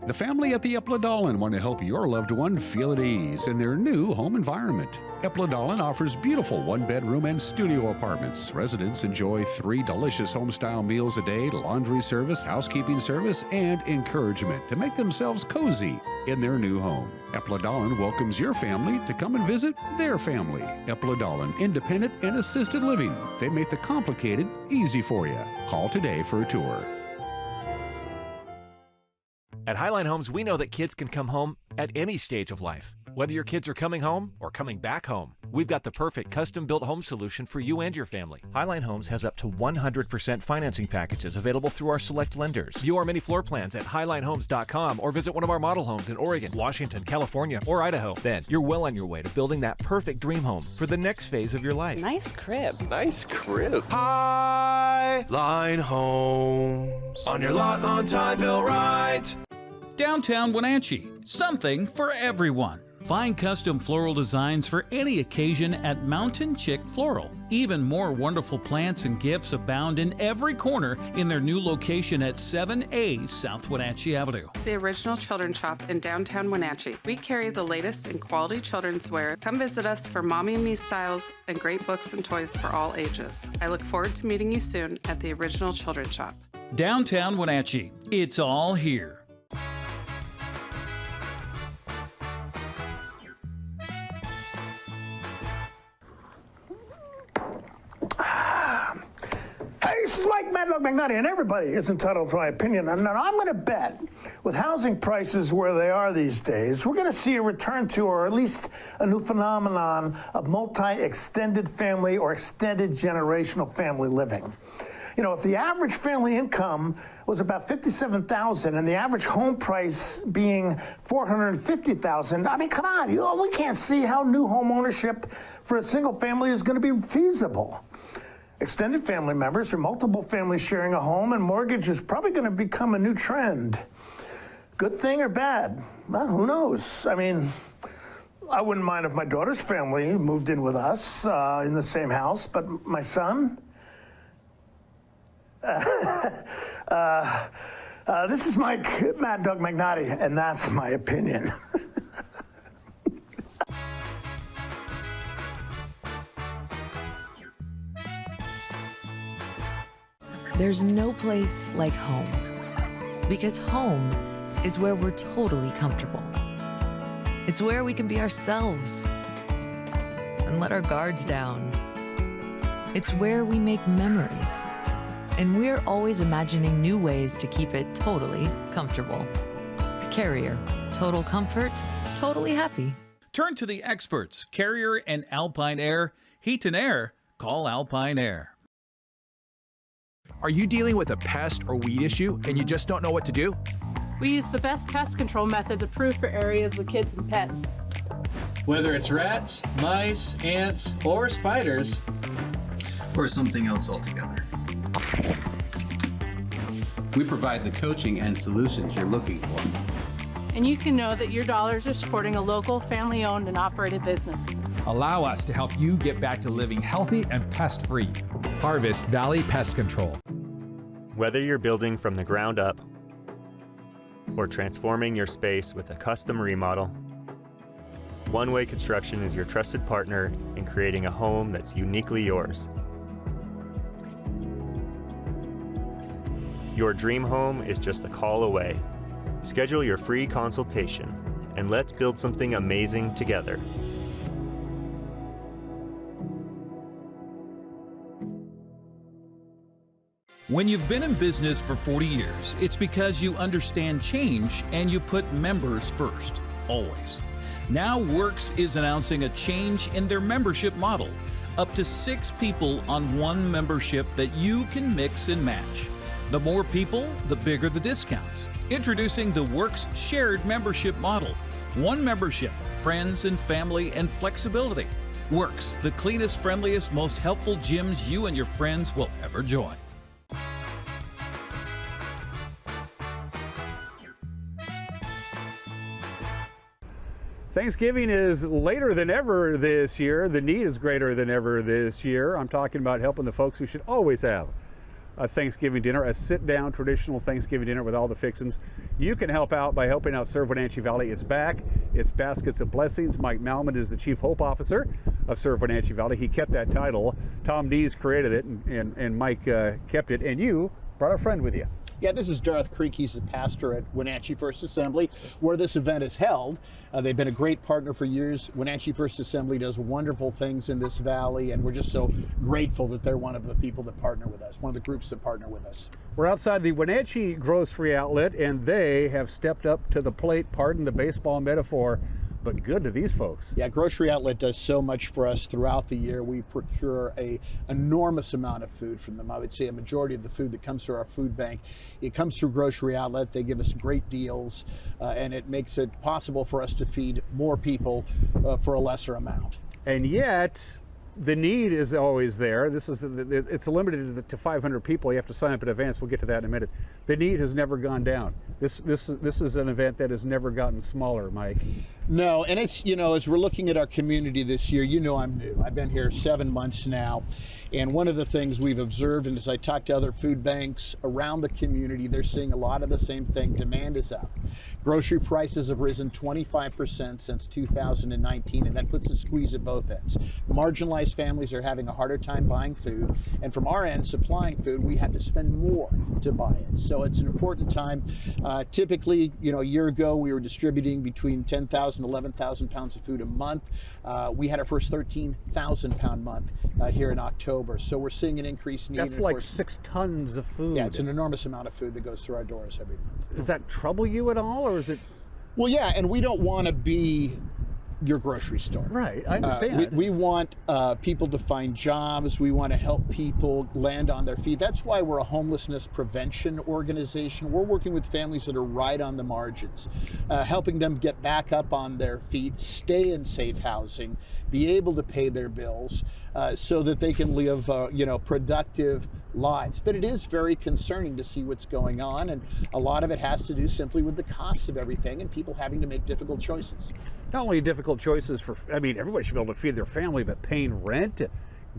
The family up Eplodolin want to help your loved one feel at ease in their new home environment. Eplodolin offers beautiful one-bedroom and studio apartments. Residents enjoy 3 delicious home-style meals a day, laundry service, housekeeping service, and encouragement to make themselves cozy in their new home. Eplodolin welcomes your family to come and visit their family. Eplodolin, independent and assisted living. They make the complicated easy for you. Call today for a tour. At Highline Homes, we know that kids can come home at any stage of life. Whether your kids are coming home or coming back home, we've got the perfect custom-built home solution for you and your family. Highline Homes has up to 100% financing packages available through our select lenders. View our many floor plans at highlinehomes.com or visit one of our model homes in Oregon, Washington, California, or Idaho. Then you're well on your way to building that perfect dream home for the next phase of your life. Nice crib. Nice crib. Highline Homes. On your lot, on time, built right. Downtown Wenatchee, something for everyone. Find custom floral designs for any occasion at Mountain Chick Floral. Even more wonderful plants and gifts abound in every corner in their new location at 7A South Wenatchee Avenue. The original children's shop in downtown Wenatchee. We carry the latest in quality children's wear. Come visit us for mommy and me styles and great books and toys for all ages. I look forward to meeting you soon at the original children's shop. Downtown Wenatchee, it's all here. This is Mike Mad Dog Magnotti, and everybody is entitled to my opinion. And I'm going to bet, with housing prices where they are these days, we're going to see a return to, or at least a new phenomenon of multi-extended family or extended generational family living. You know, if the average family income was about $57,000 and the average home price being $450,000, I mean, come on, we can't see how new home ownership for a single family is going to be feasible. Extended family members or multiple families sharing a home and mortgage is probably going to become a new trend. Good thing or bad? Well, who knows? I mean, I wouldn't mind if my daughter's family moved in with us in the same house, but my son? This is Mike Mad Dog Magnotti, and that's my opinion. There's no place like home, because home is where we're totally comfortable. It's where we can be ourselves and let our guards down. It's where we make memories, and we're always imagining new ways to keep it totally comfortable. Carrier, total comfort, totally happy. Turn to the experts, Carrier and Alpine Air. Heat and air, call Alpine Air. Are you dealing with a pest or weed issue and you just don't know what to do? We use the best pest control methods approved for areas with kids and pets. Whether it's rats, mice, ants, or spiders, or something else altogether, we provide the coaching and solutions you're looking for. And you can know that your dollars are supporting a local, family-owned and operated business. Allow us to help you get back to living healthy and pest-free. Harvest Valley Pest Control. Whether you're building from the ground up or transforming your space with a custom remodel, One Way Construction is your trusted partner in creating a home that's uniquely yours. Your dream home is just a call away. Schedule your free consultation and let's build something amazing together. When you've been in business for 40 years, it's because you understand change and you put members first, always. Now Works is announcing a change in their membership model. Up to 6 people on one membership that you can mix and match. The more people, the bigger the discounts. Introducing the Works shared membership model. One membership, friends and family and flexibility. Works, the cleanest, friendliest, most helpful gyms you and your friends will ever join. Thanksgiving is later than ever this year. The need is greater than ever this year. I'm talking about helping the folks who should always have Thanksgiving dinner, a sit-down traditional Thanksgiving dinner with all the fixings. You can help out by helping out Serve Wenatchee Valley. It's back. It's Baskets of Blessings. Mike Malman is the Chief Hope Officer of Serve Wenatchee Valley. He kept that title. Tom Dees created it, and Mike kept it. And you brought a friend with you. Yeah, this is Darth Creek. He's the pastor at Wenatchee First Assembly, where this event is held. They've been a great partner for years. Wenatchee First Assembly does wonderful things in this valley, and we're just so grateful that they're one of the people that partner with us, one of the groups that partner with us. We're outside the Wenatchee Grocery Outlet, and they have stepped up to the plate, pardon the baseball metaphor, but good to these folks. Yeah, Grocery Outlet does so much for us throughout the year. We procure an enormous amount of food from them. I would say a majority of the food that comes through our food bank, it comes through Grocery Outlet. They give us great deals, and it makes it possible for us to feed more people for a lesser amount. And yet, the need is always there. It's limited to 500 people. You have to sign up in advance. We'll get to that in a minute. The need has never gone down. This is an event that has never gotten smaller, Mike. No, and it's, as we're looking at our community this year, I'm new. I've been here 7 months now. And one of the things we've observed, and as I talk to other food banks around the community, they're seeing a lot of the same thing. Demand is up. Grocery prices have risen 25% since 2019, and that puts a squeeze at both ends. Marginalized families are having a harder time buying food, and from our end, supplying food, we had to spend more to buy it. So it's an important time. Typically, a year ago, we were distributing between 10,000 and 11,000 pounds of food a month. We had our first 13,000 pound month here in October. So we're seeing an increased need. That's like 6 tons of food. Yeah, it's an enormous amount of food that goes through our doors every month. Does that trouble you at all, or is it? Well, yeah, and we don't want to be your grocery store. Right, I understand. We want people to find jobs. We want to help people land on their feet. That's why we're a homelessness prevention organization. We're working with families that are right on the margins, helping them get back up on their feet, stay in safe housing, be able to pay their bills, so that they can live, productive lives. But it is very concerning to see what's going on, and a lot of it has to do simply with the cost of everything and people having to make difficult choices. Not only difficult choices everybody should be able to feed their family, but paying rent,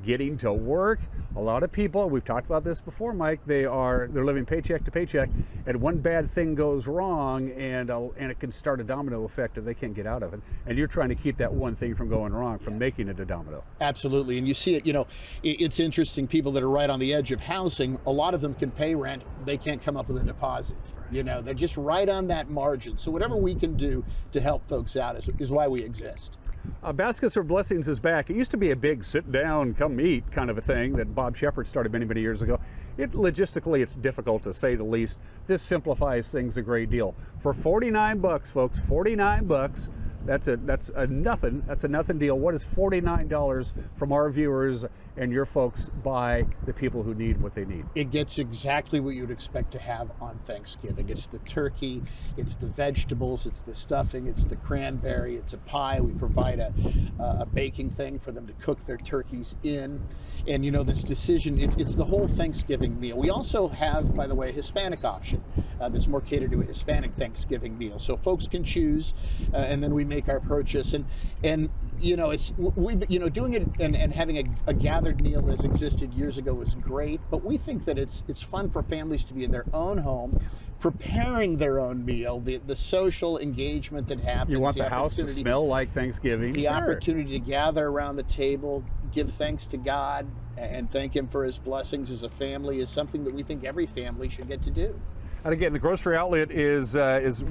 getting to work. A lot of people, we've talked about this before, Mike, they're living paycheck to paycheck, and one bad thing goes wrong, and it can start a domino effect if they can't get out of it. And you're trying to keep that one thing from going wrong, from making it a domino. Absolutely, and you see it, it's interesting, people that are right on the edge of housing, a lot of them can pay rent, they can't come up with a deposit. They're just right on that margin. So whatever we can do to help folks out is why we exist. Baskets of Blessings is back. It used to be a big sit down, come eat kind of a thing that Bob Shepard started many, many years ago. Logistically, it's difficult to say the least. This simplifies things a great deal. For $49, folks, $49. That's a nothing deal. What is $49 from our viewers and your folks buy the people who need what they need? It gets exactly what you'd expect to have on Thanksgiving. It's the turkey, it's the vegetables, it's the stuffing, it's the cranberry, it's a pie. We provide a baking thing for them to cook their turkeys in. And this decision, it's the whole Thanksgiving meal. We also have, by the way, a Hispanic option that's more catered to a Hispanic Thanksgiving meal. So folks can choose, and then we make our purchase. And it's doing it and having a gathered meal that's existed years ago was great, but we think that it's fun for families to be in their own home, preparing their own meal, the social engagement that happens. You want the house to smell like Thanksgiving. The opportunity to gather around the table, give thanks to God, and thank Him for His blessings as a family is something that we think every family should get to do. And again, the grocery outlet is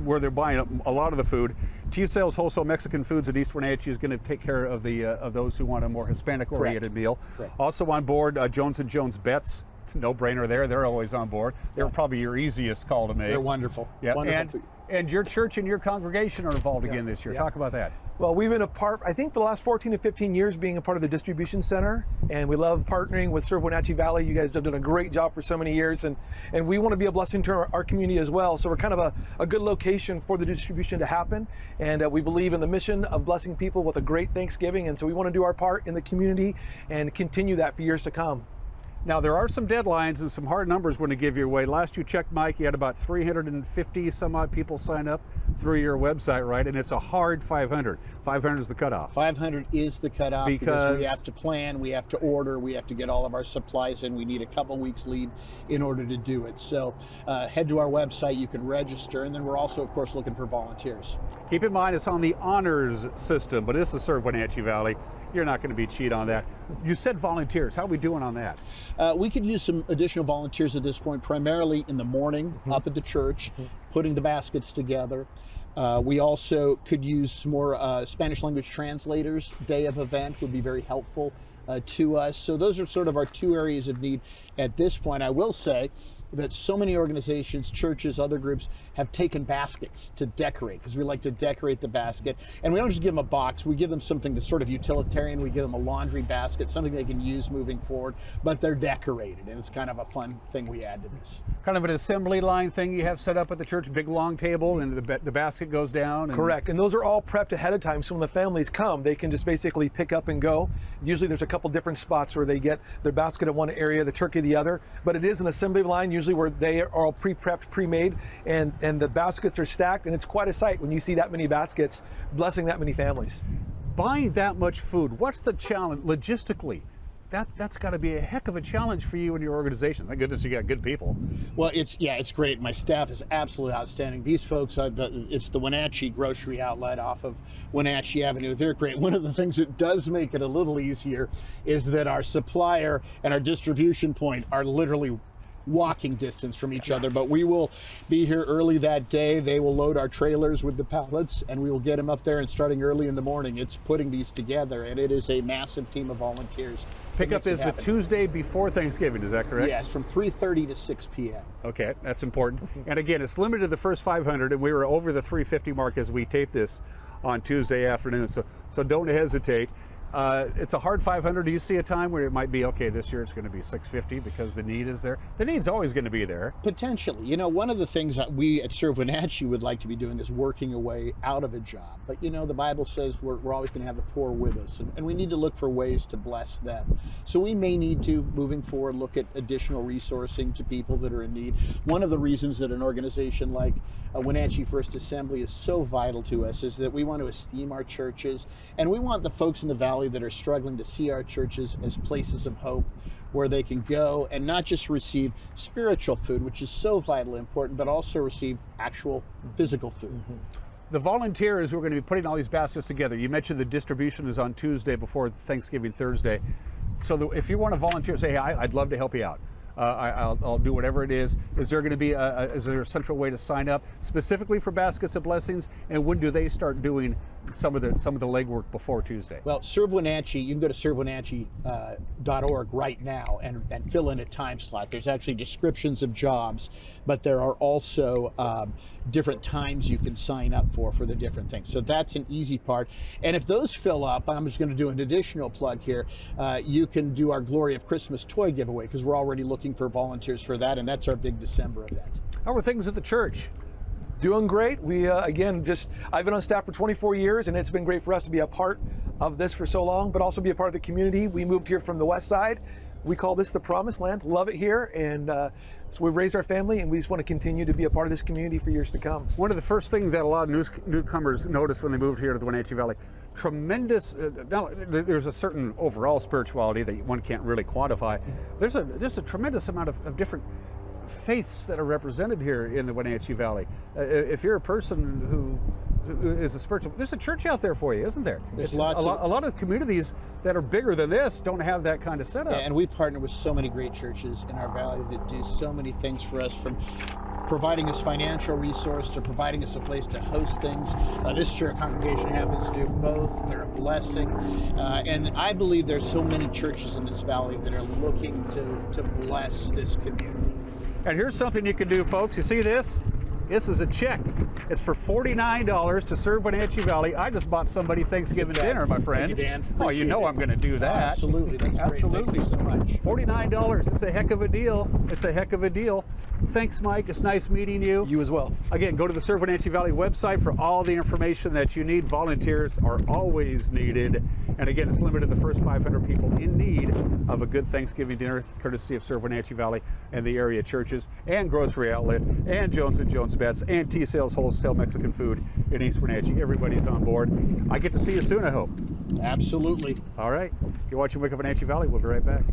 where they're buying a lot of the food. T-Sales Wholesale Mexican Foods at East Wenatchee is going to take care of those who want a more Hispanic-oriented meal. Correct. Also on board, Jones & Jones Bets. No-brainer there. They're always on board. They're probably your easiest call to make. They're wonderful. Yeah. Wonderful. And your church and your congregation are involved again this year. Talk about that. Well, we've been a part, I think, for the last 14 to 15 years being a part of the distribution center, and we love partnering with Serve Wenatchee Valley. You guys have done a great job for so many years, and we want to be a blessing to our community as well. So we're kind of a good location for the distribution to happen, and we believe in the mission of blessing people with a great Thanksgiving, and so we want to do our part in the community and continue that for years to come. Now, there are some deadlines and some hard numbers when to give you away. Last you checked, Mike, you had about 350 some odd people sign up through your website, right? And it's a hard 500. 500 is the cutoff. 500 is the cutoff because we have to plan, we have to order, we have to get all of our supplies in. We need a couple weeks lead in order to do it. So head to our website, you can register, and then we're also, of course, looking for volunteers. Keep in mind it's on the honors system, but this is Serve Wenatchee Valley. You're not going to be cheat on that. You said volunteers. How are we doing on that? We could use some additional volunteers at this point, primarily in the morning up at the church, putting the baskets together. We also could use some more Spanish language translators. Day of event would be very helpful to us. So those are sort of our two areas of need at this point. I will say that so many organizations, churches, other groups have taken baskets to decorate, because we like to decorate the basket. And we don't just give them a box, we give them something that's sort of utilitarian. We give them a laundry basket, something they can use moving forward, but they're decorated, and it's kind of a fun thing we add to this. Kind of an assembly line thing you have set up at the church, big long table, and the basket goes down. And correct, and those are all prepped ahead of time, so when the families come, they can just basically pick up and go. Usually there's a couple different spots where they get their basket at one area, the turkey the other, but it is an assembly line, usually where they are all pre-prepped, pre-made, and the baskets are stacked, and it's quite a sight when you see that many baskets blessing that many families. Buying that much food, what's the challenge logistically? That's got to be a heck of a challenge for you and your organization. Thank goodness you got good people. Well, it's great. My staff is absolutely outstanding. These folks, it's the Wenatchee grocery outlet off of Wenatchee Avenue. They're great. One of the things that does make it a little easier is that our supplier and our distribution point are literally walking distance from each other, but we will be here early that day. They will load our trailers with the pallets, and we will get them up there, and starting early in the morning, it's putting these together, and it is a massive team of volunteers. Pickup is the Tuesday before Thanksgiving, is that correct? Yes, from 3:30 to 6 p.m. Okay, that's important. And again, it's limited to the first 500, and we were over the 350 mark as we taped this on Tuesday afternoon, so don't hesitate. It's a hard 500. Do you see a time where it might be, okay, this year it's going to be 650 because the need is there? The need's always going to be there. Potentially. You know, one of the things that we at Serve Wenatchee would like to be doing is working a way out of a job. But, you know, the Bible says we're always going to have the poor with us, and we need to look for ways to bless them. So we may need to, moving forward, look at additional resourcing to people that are in need. One of the reasons that an organization like Wenatchee First Assembly is so vital to us is that we want to esteem our churches, and we want the folks in the valley that are struggling to see our churches as places of hope where they can go and not just receive spiritual food, which is so vitally important, but also receive actual physical food. The volunteers who are going to be putting all these baskets together, you mentioned the distribution is on Tuesday before Thanksgiving Thursday. So if you want to volunteer, say, hey, I'd love to help you out. I'll do whatever it is. Is there going to be is there a central way to sign up specifically for Baskets of Blessings? And when do they start doing some of the legwork before Tuesday? Well, Serve Wenatchee, you can go to servewenatchee.org right now and fill in a time slot. There's actually descriptions of jobs, but there are also different times you can sign up for the different things. So that's an easy part. And if those fill up, I'm just going to do an additional plug here. You can do our Glory of Christmas toy giveaway, because we're already looking for volunteers for that, and that's our big December event. How are things at the church? Doing great. We again, I've been on staff for 24 years, and it's been great for us to be a part of this for so long, but also be a part of the community. We moved here from the west side. We call this the Promised Land. Love it here, and so we've raised our family, and we just want to continue to be a part of this community for years to come. One of the first things that a lot of newcomers noticed when they moved here to the Wenatchee Valley, tremendous, now there's a certain overall spirituality that one can't really quantify. There's a tremendous amount of different faiths that are represented here in the Wenatchee Valley. If you're a person who is a spiritual, there's a church out there for you, isn't there? There's a lot of communities that are bigger than this don't have that kind of setup. Yeah, and we partner with so many great churches in our valley that do so many things for us, from providing us financial resource to providing us a place to host things. This church congregation happens to do both. They're a blessing. And I believe there's so many churches in this valley that are looking to bless this community. And here's something you can do, folks. You see this? This is a check. It's for $49 to serve Wenatchee Valley. I just bought somebody Thanksgiving dinner, my friend. Thank you, Dan. Oh, you know I'm going to do that. Absolutely. That's great. Absolutely. Thank you so much. $49. It's a heck of a deal. It's a heck of a deal. Thanks, Mike. It's nice meeting you. You as well. Again, go to the Serve Wenatchee Valley website for all the information that you need. Volunteers are always needed. And again, it's limited to the first 500 people in need of a good Thanksgiving dinner, courtesy of Serve Wenatchee Valley and the area churches and grocery outlet and Jones & Jones Bets and T-Sales Wholesale Mexican Food in East Wenatchee. Everybody's on board. I get to see you soon, I hope. Absolutely. All right. You're watching Wake Up Wenatchee Valley. We'll be right back.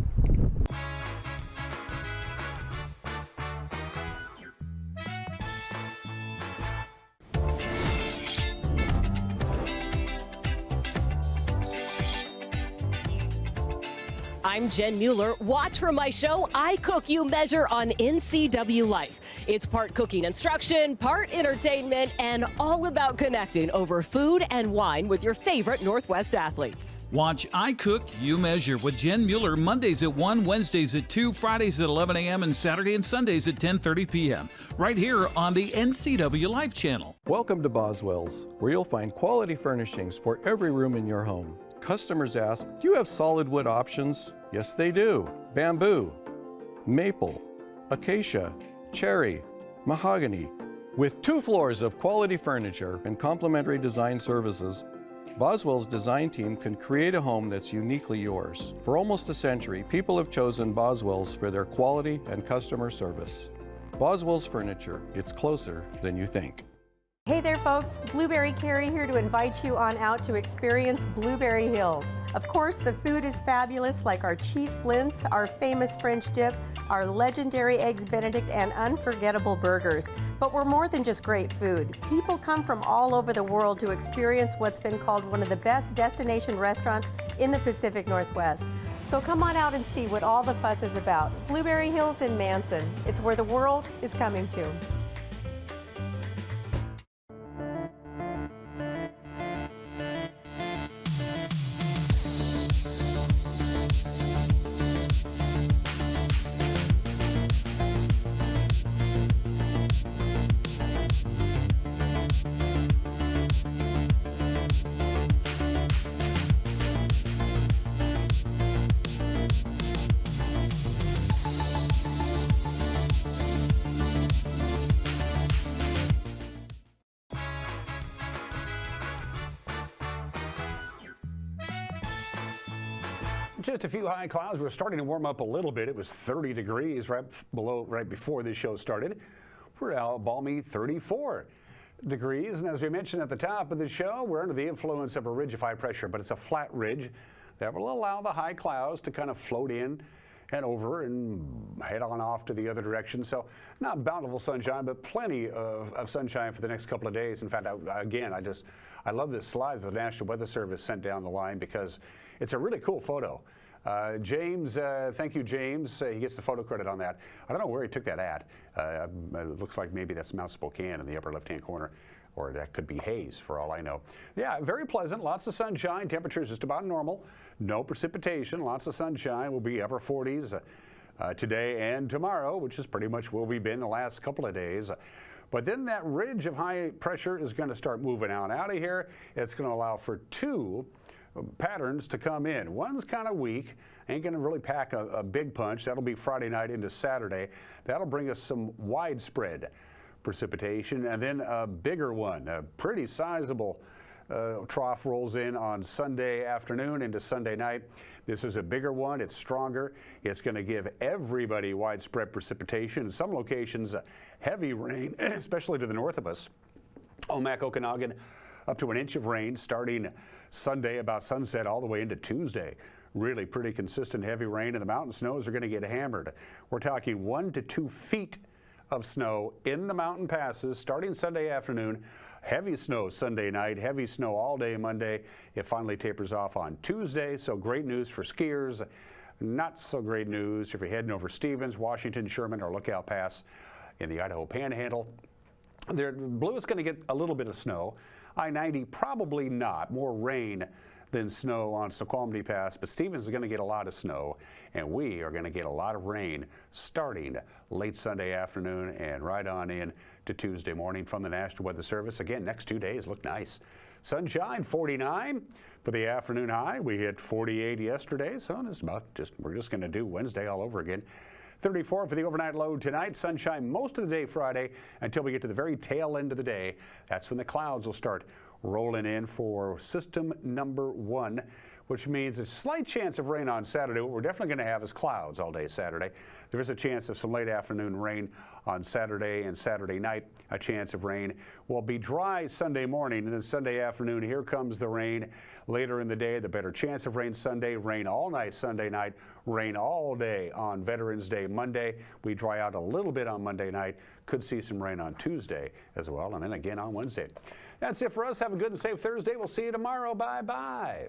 I'm Jen Mueller. Watch for my show, I Cook, You Measure on NCWLIFE. It's part cooking instruction, part entertainment, and all about connecting over food and wine with your favorite Northwest athletes. Watch I Cook, You Measure with Jen Mueller Mondays at 1, Wednesdays at 2, Fridays at 11 a.m., and Saturday and Sundays at 10:30 p.m. right here on the NCWLIFE channel. Welcome to Boswell's, where you'll find quality furnishings for every room in your home. Customers ask, do you have solid wood options? Yes, they do. Bamboo, maple, acacia, cherry, mahogany. With 2 floors of quality furniture and complimentary design services, Boswell's design team can create a home that's uniquely yours. For almost a century, people have chosen Boswell's for their quality and customer service. Boswell's Furniture, it's closer than you think. Hey there folks, Blueberry Carrie here to invite you on out to experience Blueberry Hills. Of course, the food is fabulous, like our cheese blintz, our famous French dip, our legendary Eggs Benedict, and unforgettable burgers. But we're more than just great food. People come from all over the world to experience what's been called one of the best destination restaurants in the Pacific Northwest. So come on out and see what all the fuss is about. Blueberry Hills in Manson. It's where the world is coming to. Just a few high clouds. We're starting to warm up a little bit. It was 30 degrees right before this show started. We're now balmy 34 degrees. And as we mentioned at the top of the show, we're under the influence of a ridge of high pressure, but it's a flat ridge that will allow the high clouds to kind of float in and over and head on off to the other direction. So not bountiful sunshine, but plenty of sunshine for the next couple of days. In fact, I love this slide that the National Weather Service sent down the line because it's a really cool photo. James, thank you, James. He gets the photo credit on that. I don't know where he took that at. It looks like maybe that's Mount Spokane in the upper left-hand corner, or that could be Hayes for all I know. Yeah, very pleasant, lots of sunshine, temperatures just about normal, no precipitation, lots of sunshine. Will be upper 40s today and tomorrow, which is pretty much where we've been the last couple of days. But then that ridge of high pressure is going to start moving out of here. It's going to allow for 2 patterns to come in. One's kind of weak, ain't going to really pack a big punch. That'll be Friday night into Saturday. That'll bring us some widespread precipitation, and then a bigger one, a pretty sizable trough rolls in on Sunday afternoon into Sunday night. This is a bigger one. It's stronger. It's going to give everybody widespread precipitation. In some locations, heavy rain, especially to the north of us. Omak, Okanagan, up to an inch of rain starting Sunday about sunset all the way into Tuesday. Really pretty consistent heavy rain, and the mountain snows are going to get hammered. We're talking 1 to 2 feet of snow in the mountain passes starting Sunday afternoon. Heavy snow Sunday night, heavy snow all day Monday. It finally tapers off on Tuesday, so great news for skiers. Not so great news if you're heading over Stevens, Washington, Sherman, or Lookout Pass in the Idaho Panhandle. Blue is going to get a little bit of snow. I-90 probably not. More rain than snow on Snoqualmie Pass, but Stevens is going to get a lot of snow, and we are going to get a lot of rain starting late Sunday afternoon and right on in to Tuesday morning from the National Weather Service. Again, next 2 days look nice. Sunshine, 49 for the afternoon high. We hit 48 yesterday, so we're just going to do Wednesday all over again. 34 for the overnight low tonight. Sunshine most of the day Friday until we get to the very tail end of the day. That's when the clouds will start rolling in for system number 1, which means a slight chance of rain on Saturday. What we're definitely going to have is clouds all day Saturday. There is a chance of some late afternoon rain on Saturday and Saturday night. A chance of rain will be dry Sunday morning, and then Sunday afternoon, here comes the rain. Later in the day, the better chance of rain Sunday, rain all night Sunday night, rain all day on Veterans Day Monday. We dry out a little bit on Monday night. Could see some rain on Tuesday as well, and then again on Wednesday. That's it for us. Have a good and safe Thursday. We'll see you tomorrow. Bye-bye.